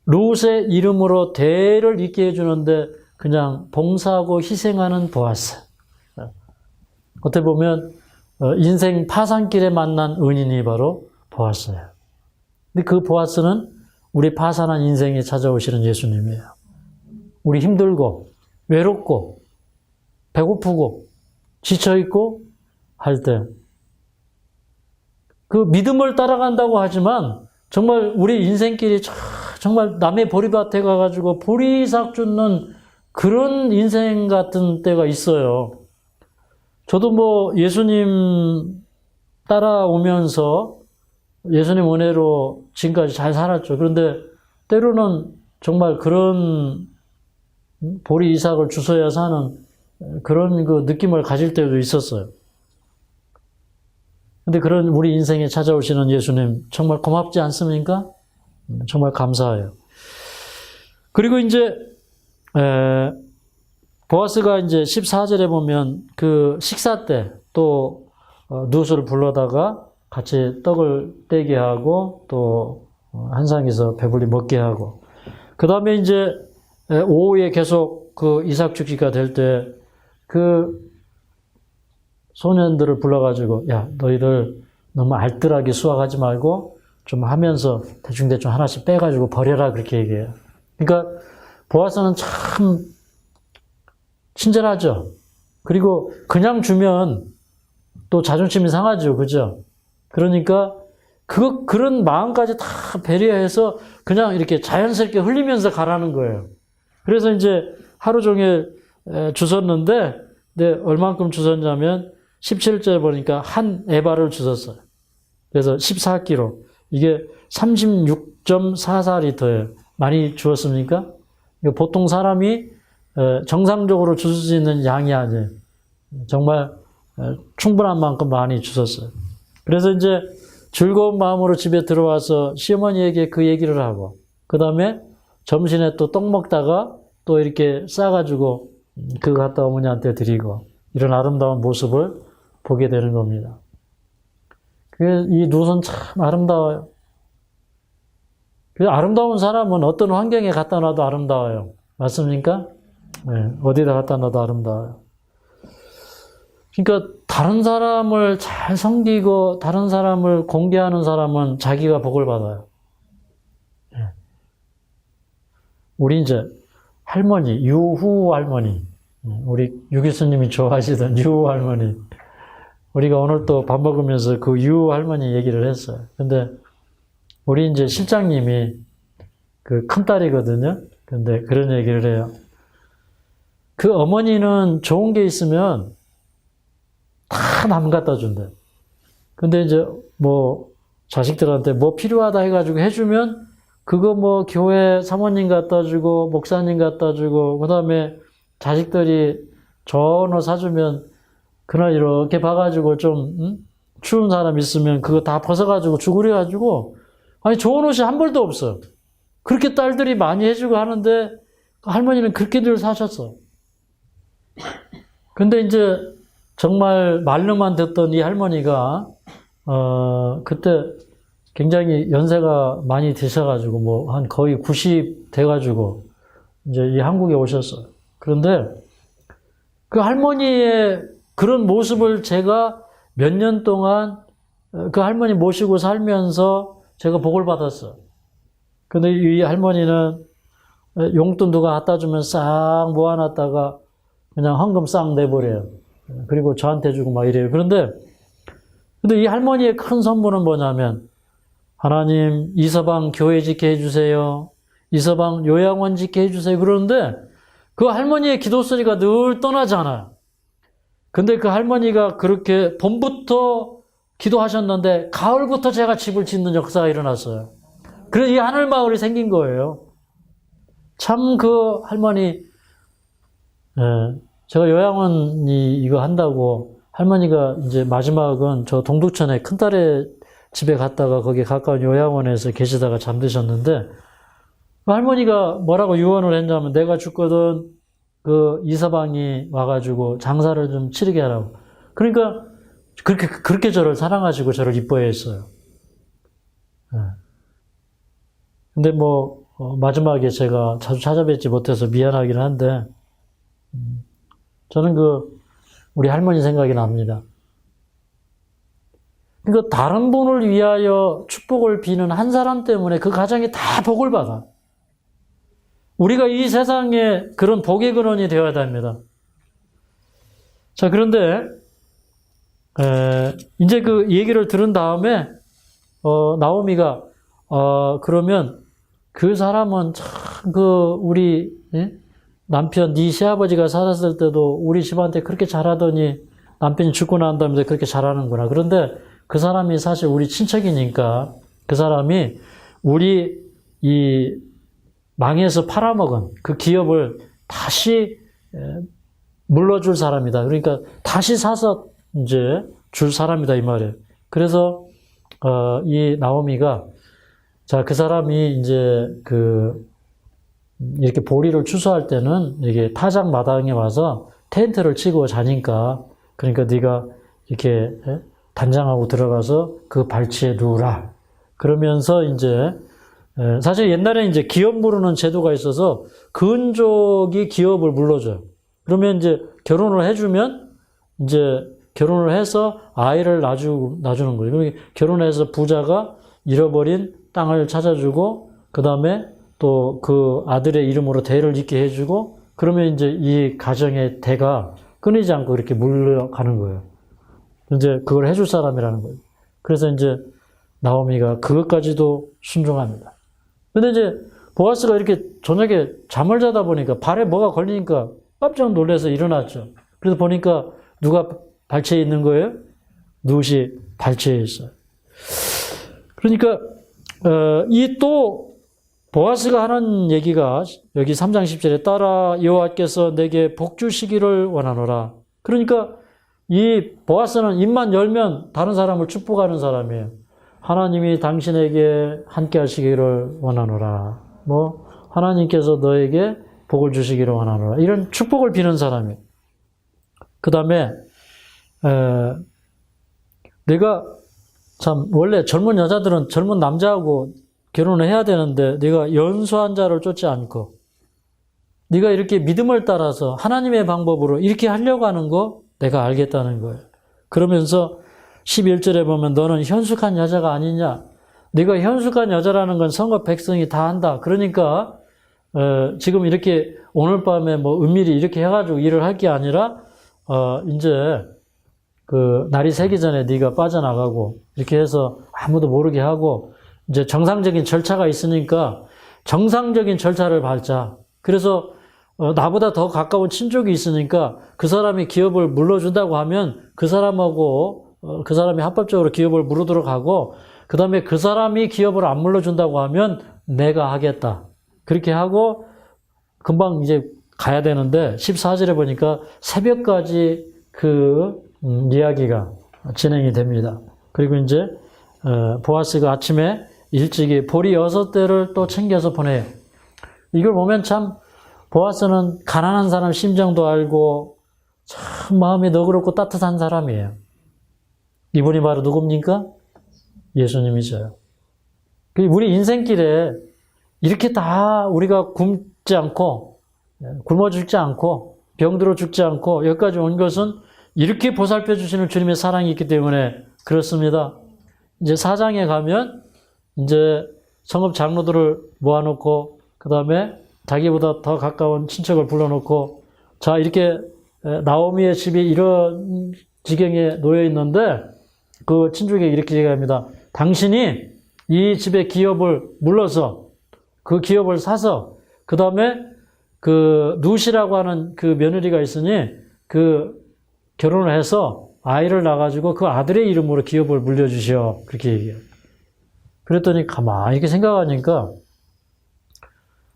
룻의 이름으로 대를 잇게 해주는데 그냥 봉사하고 희생하는 보아스. 어떻게 보면 인생 파산길에 만난 은인이 바로 보아스예요. 근데 그 보아스는 우리 파산한 인생에 찾아오시는 예수님이에요. 우리 힘들고 외롭고 배고프고 지쳐있고 할 때 그 믿음을 따라간다고 하지만 정말 우리 인생길이 정말 남의 보리밭에 가가지고 보리삭 줍는 그런 인생 같은 때가 있어요. 저도 뭐 예수님 따라오면서 예수님 은혜로 지금까지 잘 살았죠. 그런데 때로는 정말 그런 보리 이삭을 주워야 사는 그런 느낌을 가질 때도 있었어요. 근데 그런 우리 인생에 찾아오시는 예수님 정말 고맙지 않습니까? 정말 감사해요. 그리고 이제 보아스가 이제 14절에 보면 그 식사 때 또 룻을 불러다가 같이 떡을 떼게 하고 또 한 상에서 배불리 먹게 하고 그 다음에 이제 오후에 계속 이삭 축제가 될 때 소년들을 불러가지고 야 너희들 너무 알뜰하게 수확하지 말고 좀 하면서 대충대충 하나씩 빼가지고 버려라 그렇게 얘기해요. 그러니까 보아스는 참 친절하죠. 그리고 그냥 주면 또 자존심이 상하죠. 그죠? 그러니까 그런 마음까지 다 배려해서 그냥 이렇게 자연스럽게 흘리면서 가라는 거예요. 그래서 이제 하루 종일 주웠는데 얼만큼 주웠냐면 17절에 보니까 한 에바를 주웠어요. 그래서 14kg. 이게 36.44리터예요. 많이 주었습니까? 보통 사람이 정상적으로 주실 수 있는 양이 아니에요. 정말 충분한 만큼 많이 주셨어요. 그래서 이제 즐거운 마음으로 집에 들어와서 시어머니에게 그 얘기를 하고 그 다음에 점심에 또 떡 먹다가 또 이렇게 싸가지고 그거 갖다 어머니한테 드리고 이런 아름다운 모습을 보게 되는 겁니다. 이 룻은 참 아름다워요. 아름다운 사람은 어떤 환경에 갖다 놔도 아름다워요. 맞습니까? 어디다 갖다 놔도 아름다워요. 그러니까 다른 사람을 잘 섬기고 다른 사람을 공개하는 사람은 자기가 복을 받아요. 우리 이제 할머니, 유후 할머니, 우리 유기스님이 좋아하시던 유후 할머니, 우리가 오늘 또 밥 먹으면서 그 유후 할머니 얘기를 했어요. 근데 우리 이제 실장님이 그 큰딸이거든요. 근데 그런 얘기를 해요. 그 어머니는 좋은 게 있으면 다 남 갖다 준대. 근데 이제 뭐 자식들한테 뭐 필요하다 해가지고 해주면 그거 뭐 교회 사모님 갖다 주고 목사님 갖다 주고 그다음에 자식들이 좋은 옷 사주면 그날 이렇게 봐가지고 좀 추운 사람 있으면 그거 다 벗어가지고 주고 그래가지고 아니 좋은 옷이 한 벌도 없어. 그렇게 딸들이 많이 해주고 하는데 할머니는 그렇게 늘 사셨어. 근데 이제 정말 말로만 듣던 이 할머니가 그때 굉장히 연세가 많이 드셔가지고 뭐 한 거의 90 돼가지고 이제 이 한국에 오셨어요. 그런데 그 할머니의 그런 모습을 제가 몇 년 동안 그 할머니 모시고 살면서 제가 복을 받았어요. 근데 이 할머니는 용돈 누가 갖다 주면 싹 모아놨다가 그냥 헌금 싹 내버려요. 그리고 저한테 주고 막 이래요. 근데 이 할머니의 큰 선물은 뭐냐면 하나님 이서방 교회 짓게 해주세요. 이서방 요양원 짓게 해주세요. 그러는데 그 할머니의 기도 소리가 늘 떠나지 않아요. 근데 그 할머니가 그렇게 봄부터 기도하셨는데 가을부터 제가 집을 짓는 역사가 일어났어요. 그래서 이 하늘마을이 생긴 거예요. 참 그 할머니, 제가 요양원이 이거 한다고 할머니가 이제 마지막은 저 동두천에 큰딸의 집에 갔다가 거기 가까운 요양원에서 계시다가 잠드셨는데 그 할머니가 뭐라고 유언을 했냐면 내가 죽거든 그 이서방이 와가지고 장사를 좀 치르게 하라고. 그러니까 그렇게 저를 사랑하시고 저를 이뻐해 했어요. 근데 뭐 마지막에 제가 자주 찾아뵙지 못해서 미안하긴 한데 저는 우리 할머니 생각이 납니다. 그러니까 다른 분을 위하여 축복을 비는 한 사람 때문에 그 가정이 다 복을 받아. 우리가 이 세상에 그런 복의 근원이 되어야 됩니다. 자, 그런데 이제 그 얘기를 들은 다음에 나오미가 그러면 그 사람은 참 우리 남편 네 시아버지가 살았을 때도 우리 집한테 그렇게 잘하더니 남편이 죽고 난 다음에 그렇게 잘하는구나. 그런데 그 사람이 사실 우리 친척이니까 그 사람이 우리 이 망해서 팔아먹은 그 기업을 다시 물러줄 사람이다. 그러니까 다시 사서 이제 줄 사람이다 이 말이에요. 그래서 이 나오미가 자, 그 사람이 이제 이렇게 보리를 추수할 때는 이게 타작 마당에 와서 텐트를 치고 자니까 그러니까 네가 이렇게 단장하고 들어가서 그 발치에 누우라. 그러면서 이제 사실 옛날에 이제 기업 무르는 제도가 있어서 근족이 기업을 물러줘요. 그러면 이제 결혼을 해주면 이제 결혼을 해서 아이를 낳아주는 거예요. 그러니까 결혼해서 부자가 잃어버린 땅을 찾아주고 그 다음에 또 그 아들의 이름으로 대를 잇게 해주고 그러면 이제 이 가정의 대가 끊이지 않고 이렇게 물러가는 거예요. 이제 그걸 해줄 사람이라는 거예요. 그래서 이제 나오미가 그것까지도 순종합니다. 근데 이제 보아스가 이렇게 저녁에 잠을 자다 보니까 발에 뭐가 걸리니까 깜짝 놀라서 일어났죠. 그래서 보니까 누가 발치에 있는 거예요? 누시 발치에 있어요. 그러니까 이 또 보아스가 하는 얘기가 여기 3장 10절에 따라 여호와께서 내게 복 주시기를 원하노라. 그러니까 이 보아스는 입만 열면 다른 사람을 축복하는 사람이에요. 하나님이 당신에게 함께 하시기를 원하노라. 뭐 하나님께서 너에게 복을 주시기를 원하노라. 이런 축복을 비는 사람이에요. 그 다음에 내가 참 원래 젊은 여자들은 젊은 남자하고 결혼을 해야 되는데 네가 연수한 자를 쫓지 않고 네가 이렇게 믿음을 따라서 하나님의 방법으로 이렇게 하려고 하는 거 내가 알겠다는 거예요. 그러면서 11절에 보면 너는 현숙한 여자가 아니냐. 네가 현숙한 여자라는 건 성읍 백성이 다 한다. 그러니까 지금 이렇게 오늘 밤에 뭐 은밀히 이렇게 해가지고 일을 할 게 아니라 이제 그 날이 새기 전에 네가 빠져나가고 이렇게 해서 아무도 모르게 하고 이제 정상적인 절차가 있으니까 정상적인 절차를 밟자. 그래서 나보다 더 가까운 친족이 있으니까 그 사람이 기업을 물러준다고 하면 그 사람하고 그 사람이 합법적으로 기업을 물으도록 하고 그 다음에 그 사람이 기업을 안 물러준다고 하면 내가 하겠다. 그렇게 하고 금방 이제 가야 되는데 14절에 보니까 새벽까지 그 이야기가 진행이 됩니다. 그리고 이제 보아스가 아침에 일찍이 보리 6대를 또 챙겨서 보내요. 이걸 보면 참 보아스는 가난한 사람 심정도 알고 참 마음이 너그럽고 따뜻한 사람이에요. 이분이 바로 누굽니까? 예수님이죠. 우리 인생길에 이렇게 다 우리가 굶지 않고 굶어 죽지 않고 병들어 죽지 않고 여기까지 온 것은 이렇게 보살펴 주시는 주님의 사랑이 있기 때문에 그렇습니다. 이제 4장에 가면 이제 성읍 장로들을 모아놓고 그 다음에 자기보다 더 가까운 친척을 불러놓고 자 이렇게 나오미의 집이 이런 지경에 놓여 있는데 그 친족에게 이렇게 얘기합니다. 당신이 이 집의 기업을 물러서 그 기업을 사서 그 다음에 그 누시라고 하는 그 며느리가 있으니 그 결혼을 해서 아이를 낳아가지고 그 아들의 이름으로 기업을 물려주시오. 그렇게 얘기해요. 그랬더니 가만히 이렇게 생각하니까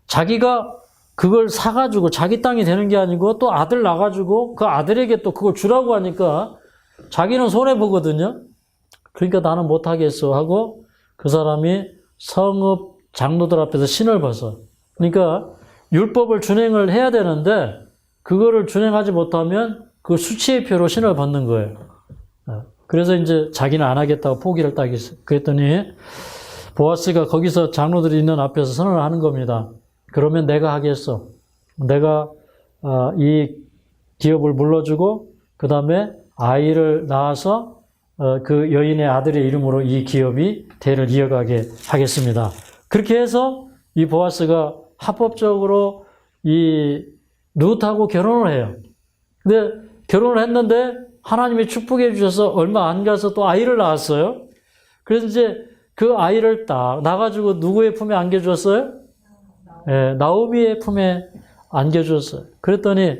자기가 그걸 사가지고 자기 땅이 되는 게 아니고 또 아들 낳아가지고 그 아들에게 또 그걸 주라고 하니까 자기는 손해보거든요. 그러니까 나는 못하겠어 하고 그 사람이 성읍 장로들 앞에서 신을 벗어. 그러니까 율법을 준행을 해야 되는데 그거를 준행하지 못하면 그 수치의 표로 신을 벗는 거예요. 그래서 이제 자기는 안 하겠다고 포기를 딱 했어요. 그랬더니 보아스가 거기서 장로들이 있는 앞에서 선언을 하는 겁니다. 그러면 내가 하겠어. 내가 이 기업을 물러주고 그 다음에 아이를 낳아서 그 여인의 아들의 이름으로 이 기업이 대를 이어가게 하겠습니다. 그렇게 해서 이 보아스가 합법적으로 이 룻하고 결혼을 해요. 근데 결혼을 했는데 하나님이 축복해 주셔서 얼마 안 가서 또 아이를 낳았어요. 그래서 이제 그 아이를 딱 낳아가지고 누구의 품에 안겨줬어요? 예, 나오미의 품에 안겨줬어요. 그랬더니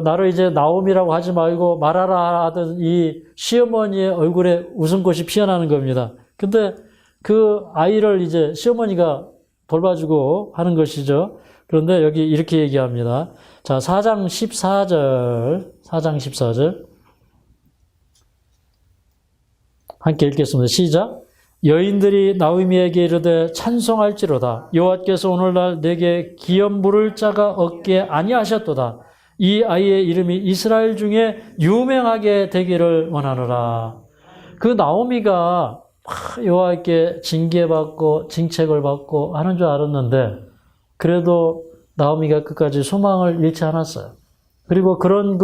나를 이제 나오미라고 하지 말고 말하라 하던 이 시어머니의 얼굴에 웃음꽃이 피어나는 겁니다. 근데 그 아이를 이제 시어머니가 돌봐주고 하는 것이죠. 그런데 여기 이렇게 얘기합니다. 자, 4장 14절. 함께 읽겠습니다. 시작. 여인들이 나오미에게 이르되 찬송할지로다. 여호와께서 오늘날 내게 기업 물을 자가 없게 아니하셨도다. 이 아이의 이름이 이스라엘 중에 유명하게 되기를 원하노라. 그 나오미가 여호와께 징계받고 징책을 받고 하는 줄 알았는데 그래도 나오미가 끝까지 소망을 잃지 않았어요. 그리고 그런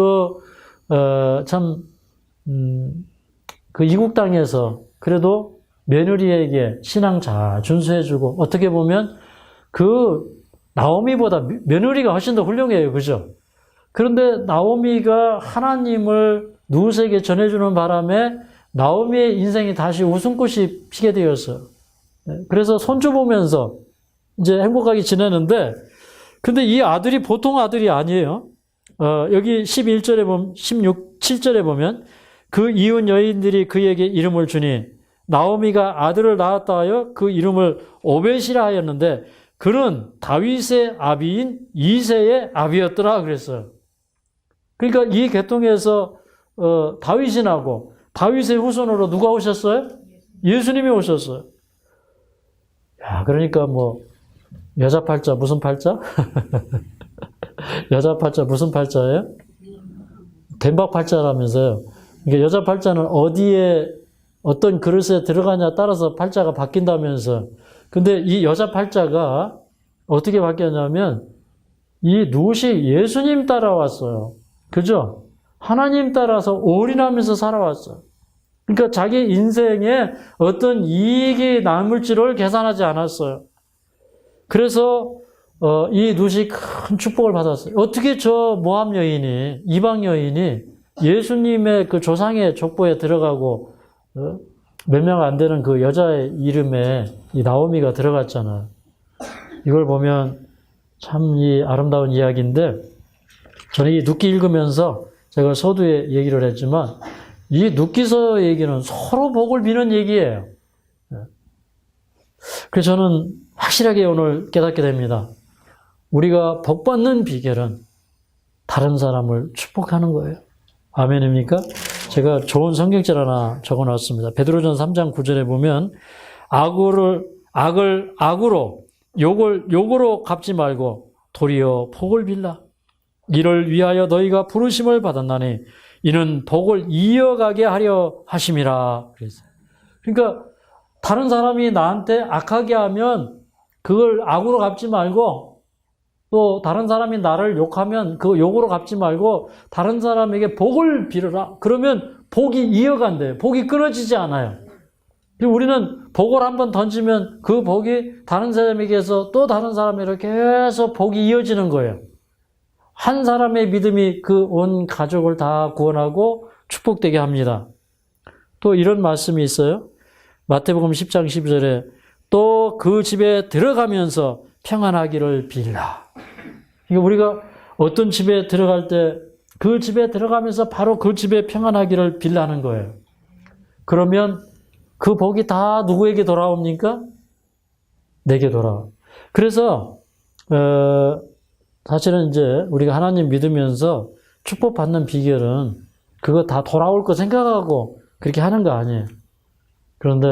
그 이국 땅에서 그래도 며느리에게 신앙 잘 준수해주고 어떻게 보면 그 나오미보다 며느리가 훨씬 더 훌륭해요. 그죠? 그런데 나오미가 하나님을 누구에게 전해주는 바람에 나오미의 인생이 다시 웃음꽃이 피게 되었어요. 그래서 손주 보면서 이제 행복하게 지내는데 근데 이 아들이 보통 아들이 아니에요. 여기 11절에 보면 7절에 보면 그 이웃 여인들이 그에게 이름을 주니 나오미가 아들을 낳았다 하여 그 이름을 오벳이라 하였는데 그는 다윗의 아비인 이새의 아비였더라 그랬어요. 그러니까 이 계통에서 다윗이 나고 다윗의 후손으로 누가 오셨어요? 예수님이 오셨어요. 야, 그러니까 뭐 여자 팔자 무슨 팔자? 여자 팔자 무슨 팔자예요? 덴박 팔자라면서요. 그러니까 여자 팔자는 어디에 어떤 그릇에 들어가냐 따라서 팔자가 바뀐다면서. 근데 이 여자 팔자가 어떻게 바뀌었냐면 이 룻이 예수님 따라왔어요. 그죠? 하나님 따라서 올인하면서 살아왔어요. 그러니까 자기 인생에 어떤 이익이 남을지를 계산하지 않았어요. 그래서 이 룻이 큰 축복을 받았어요. 어떻게 저 모압 여인이, 이방 여인이 예수님의 그 조상의 족보에 들어가고 몇 명 안 되는 그 여자의 이름에 이 나오미가 들어갔잖아요. 이걸 보면 참 이 아름다운 이야기인데, 저는 이 룻기 읽으면서 제가 서두에 얘기를 했지만 이 룻기서 얘기는 서로 복을 비는 얘기예요. 그래서 저는 확실하게 오늘 깨닫게 됩니다. 우리가 복 받는 비결은 다른 사람을 축복하는 거예요. 아멘입니까? 제가 좋은 성경절 하나 적어놨습니다. 베드로전 3장 9절에 보면 악을 악으로 욕을 욕으로 갚지 말고 도리어 복을 빌라. 이를 위하여 너희가 부르심을 받았나니 이는 복을 이어가게 하려 하심이라. 그랬어요. 그러니까 다른 사람이 나한테 악하게 하면 그걸 악으로 갚지 말고, 또 다른 사람이 나를 욕하면 그 욕으로 갚지 말고 다른 사람에게 복을 빌어라. 그러면 복이 이어간대요. 복이 끊어지지 않아요. 우리는 복을 한번 던지면 그 복이 다른 사람에게서 또 다른 사람에게 계속 복이 이어지는 거예요. 한 사람의 믿음이 그 온 가족을 다 구원하고 축복되게 합니다. 또 이런 말씀이 있어요. 마태복음 10장 12절에 또 그 집에 들어가면서 평안하기를 빌라. 그러니까 우리가 어떤 집에 들어갈 때 그 집에 들어가면서 바로 그 집에 평안하기를 빌라는 거예요. 그러면 그 복이 다 누구에게 돌아옵니까? 내게 돌아와. 그래서 사실은 이제 우리가 하나님 믿으면서 축복받는 비결은 그거 다 돌아올 거 생각하고 그렇게 하는 거 아니에요. 그런데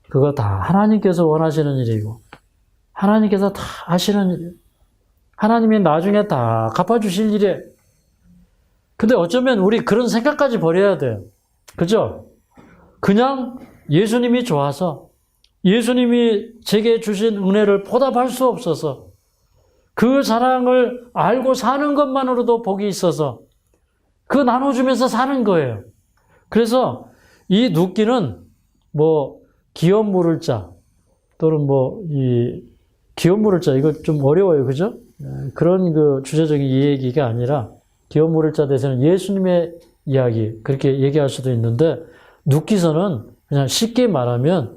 그거 다 하나님께서 원하시는 일이고 하나님께서 다 하시는 일이에요. 하나님이 나중에 다 갚아주실 일이에요. 근데 어쩌면 우리 그런 생각까지 버려야 돼요. 그죠? 그냥 예수님이 좋아서 예수님이 제게 주신 은혜를 보답할 수 없어서 그 사랑을 알고 사는 것만으로도 복이 있어서 그 나눠주면서 사는 거예요. 그래서 이 룻기는 뭐 기업 물을 자 또는 뭐 이 기업 물을 자 이거 좀 어려워요. 그죠? 그런 그 주제적인 얘기가 아니라 기업 물을 자 대해서는 예수님의 이야기 그렇게 얘기할 수도 있는데 룻기서는 그냥 쉽게 말하면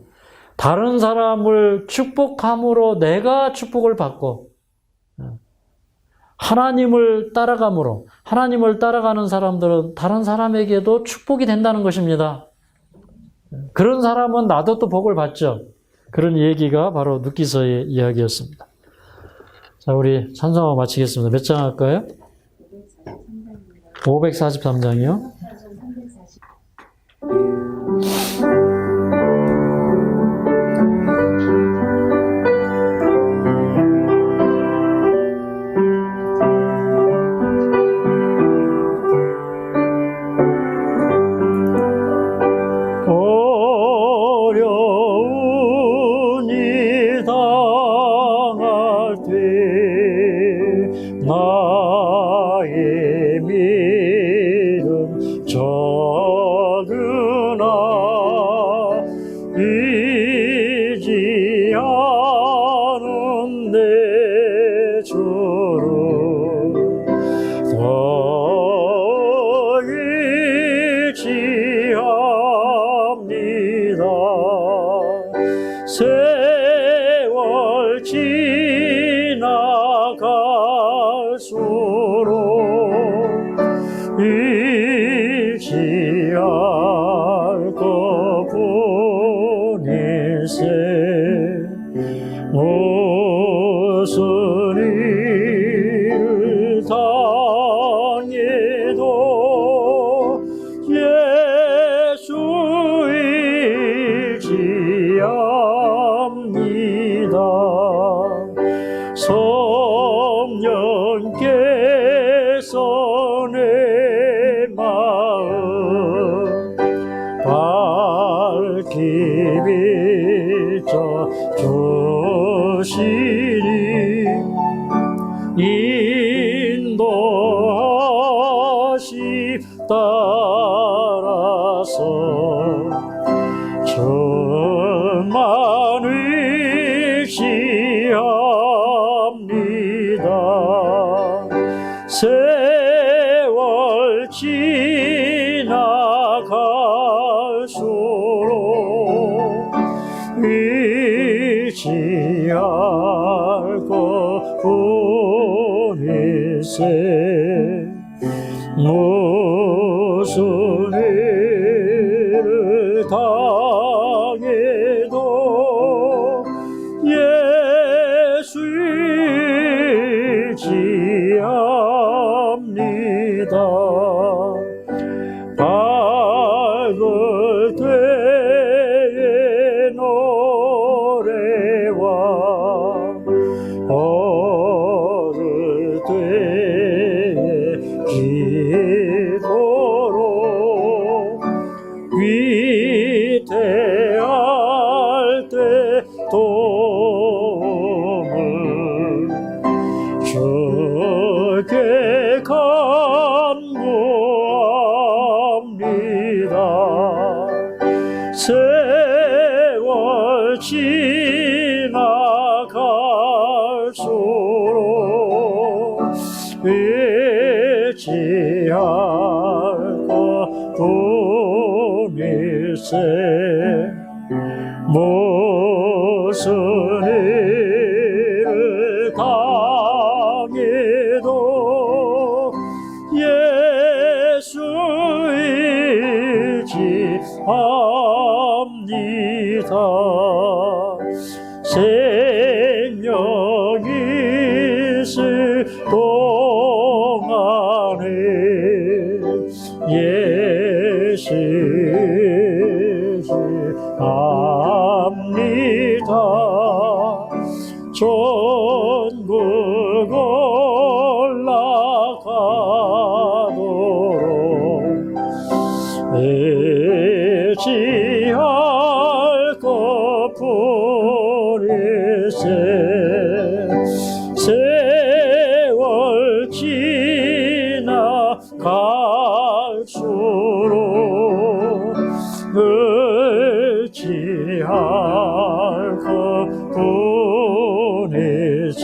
다른 사람을 축복함으로 내가 축복을 받고 하나님을 따라감으로 하나님을 따라가는 사람들은 다른 사람에게도 축복이 된다는 것입니다. 그런 사람은 나도 또 복을 받죠. 그런 얘기가 바로 룻기서의 이야기였습니다. 자, 우리 찬송하고 마치겠습니다. 몇 장 할까요? 543장이요. 세월 지나갈수록 잊지 않을 것뿐일세. 무슨 일을 당해도 예수 잊지 압니다. 성령께서 내 마음 밝히 비춰 주시니 인도하시 따라서 저만 의지합니다. 세월 지나갈수록 의지할 것뿐일세. 무슨 일을 당해도 예수 의지합니다. 밝을 때의 노래와 어릴 때의 기도로 위대할 때 도움을 주께 간구합니다. 세월 지나갈수록 의지할 것뿐일세. 무슨 일을 당해도 예수 의지합니다. 생명이 있을 동안에 예시합니다. 전국 올라가도록 의지할 것뿐일세. 세월 지나갈수록 의지할 것뿐일세.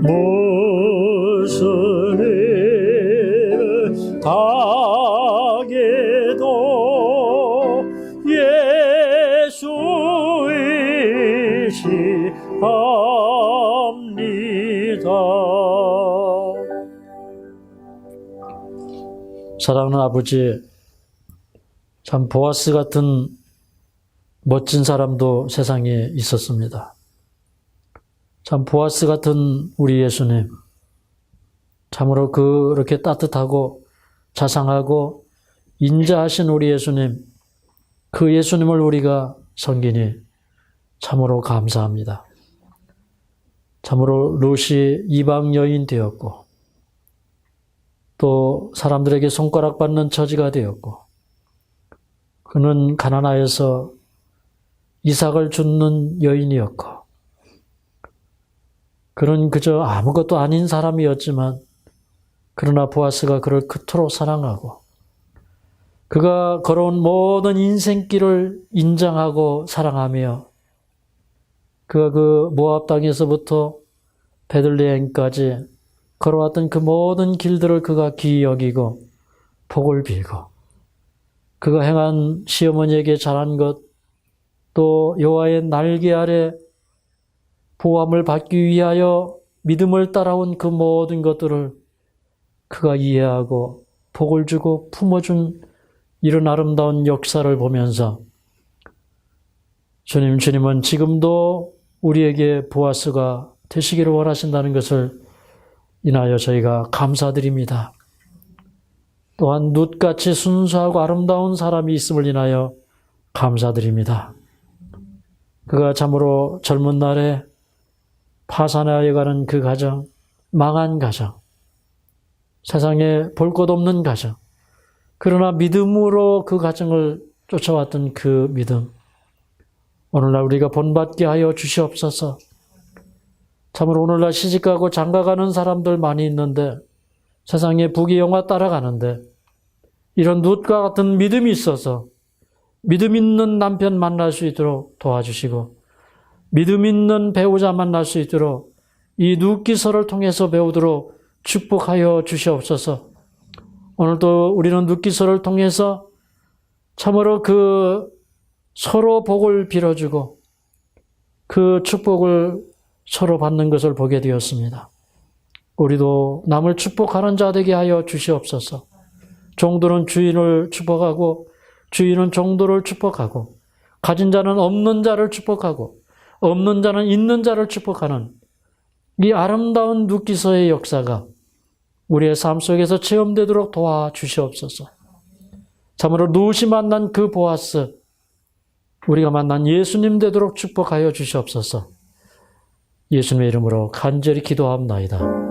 무슨 일을 당해도 예수 의지합니다. 사랑하는 아버지, 참 보아스 같은 멋진 사람도 세상에 있었습니다. 참 보아스 같은 우리 예수님, 참으로 그렇게 따뜻하고 자상하고 인자하신 우리 예수님, 그 예수님을 우리가 섬기니 참으로 감사합니다. 참으로 롯이 이방 여인 되었고, 또 사람들에게 손가락받는 처지가 되었고, 그는 가난하여서 이삭을 줍는 여인이었고, 그는 그저 아무것도 아닌 사람이었지만, 그러나 보아스가 그를 그토록 사랑하고, 그가 걸어온 모든 인생길을 인정하고 사랑하며, 그가 그 모압 땅에서부터 베들레헴까지 걸어왔던 그 모든 길들을 그가 귀히 여기고 복을 빌고, 그가 행한 시어머니에게 잘한 것, 또 여호와의 날개 아래 보호함을 받기 위하여 믿음을 따라온 그 모든 것들을 그가 이해하고 복을 주고 품어준 이런 아름다운 역사를 보면서, 주님은 지금도 우리에게 보아스가 되시기를 원하신다는 것을 인하여 저희가 감사드립니다. 또한 룻같이 순수하고 아름다운 사람이 있음을 인하여 감사드립니다. 그가 참으로 젊은 날에 파산하여 가는 그 가정, 망한 가정, 세상에 볼 것 없는 가정, 그러나 믿음으로 그 가정을 쫓아왔던 그 믿음, 오늘날 우리가 본받게 하여 주시옵소서. 참으로 오늘날 시집가고 장가가는 사람들 많이 있는데 세상에 부귀영화 따라가는데 이런 룻과 같은 믿음이 있어서 믿음 있는 남편 만날 수 있도록 도와주시고 믿음 있는 배우자 만날 수 있도록 이 룻기서를 통해서 배우도록 축복하여 주시옵소서. 오늘도 우리는 룻기서를 통해서 참으로 그 서로 복을 빌어주고 그 축복을 서로 받는 것을 보게 되었습니다. 우리도 남을 축복하는 자 되게 하여 주시옵소서. 종들은 주인을 축복하고 주인은 종들을 축복하고 가진 자는 없는 자를 축복하고 없는 자는 있는 자를 축복하는 이 아름다운 룻기서의 역사가 우리의 삶 속에서 체험되도록 도와주시옵소서. 참으로 룻이 만난 그 보아스, 우리가 만난 예수님 되도록 축복하여 주시옵소서. 예수님의 이름으로 간절히 기도합나이다.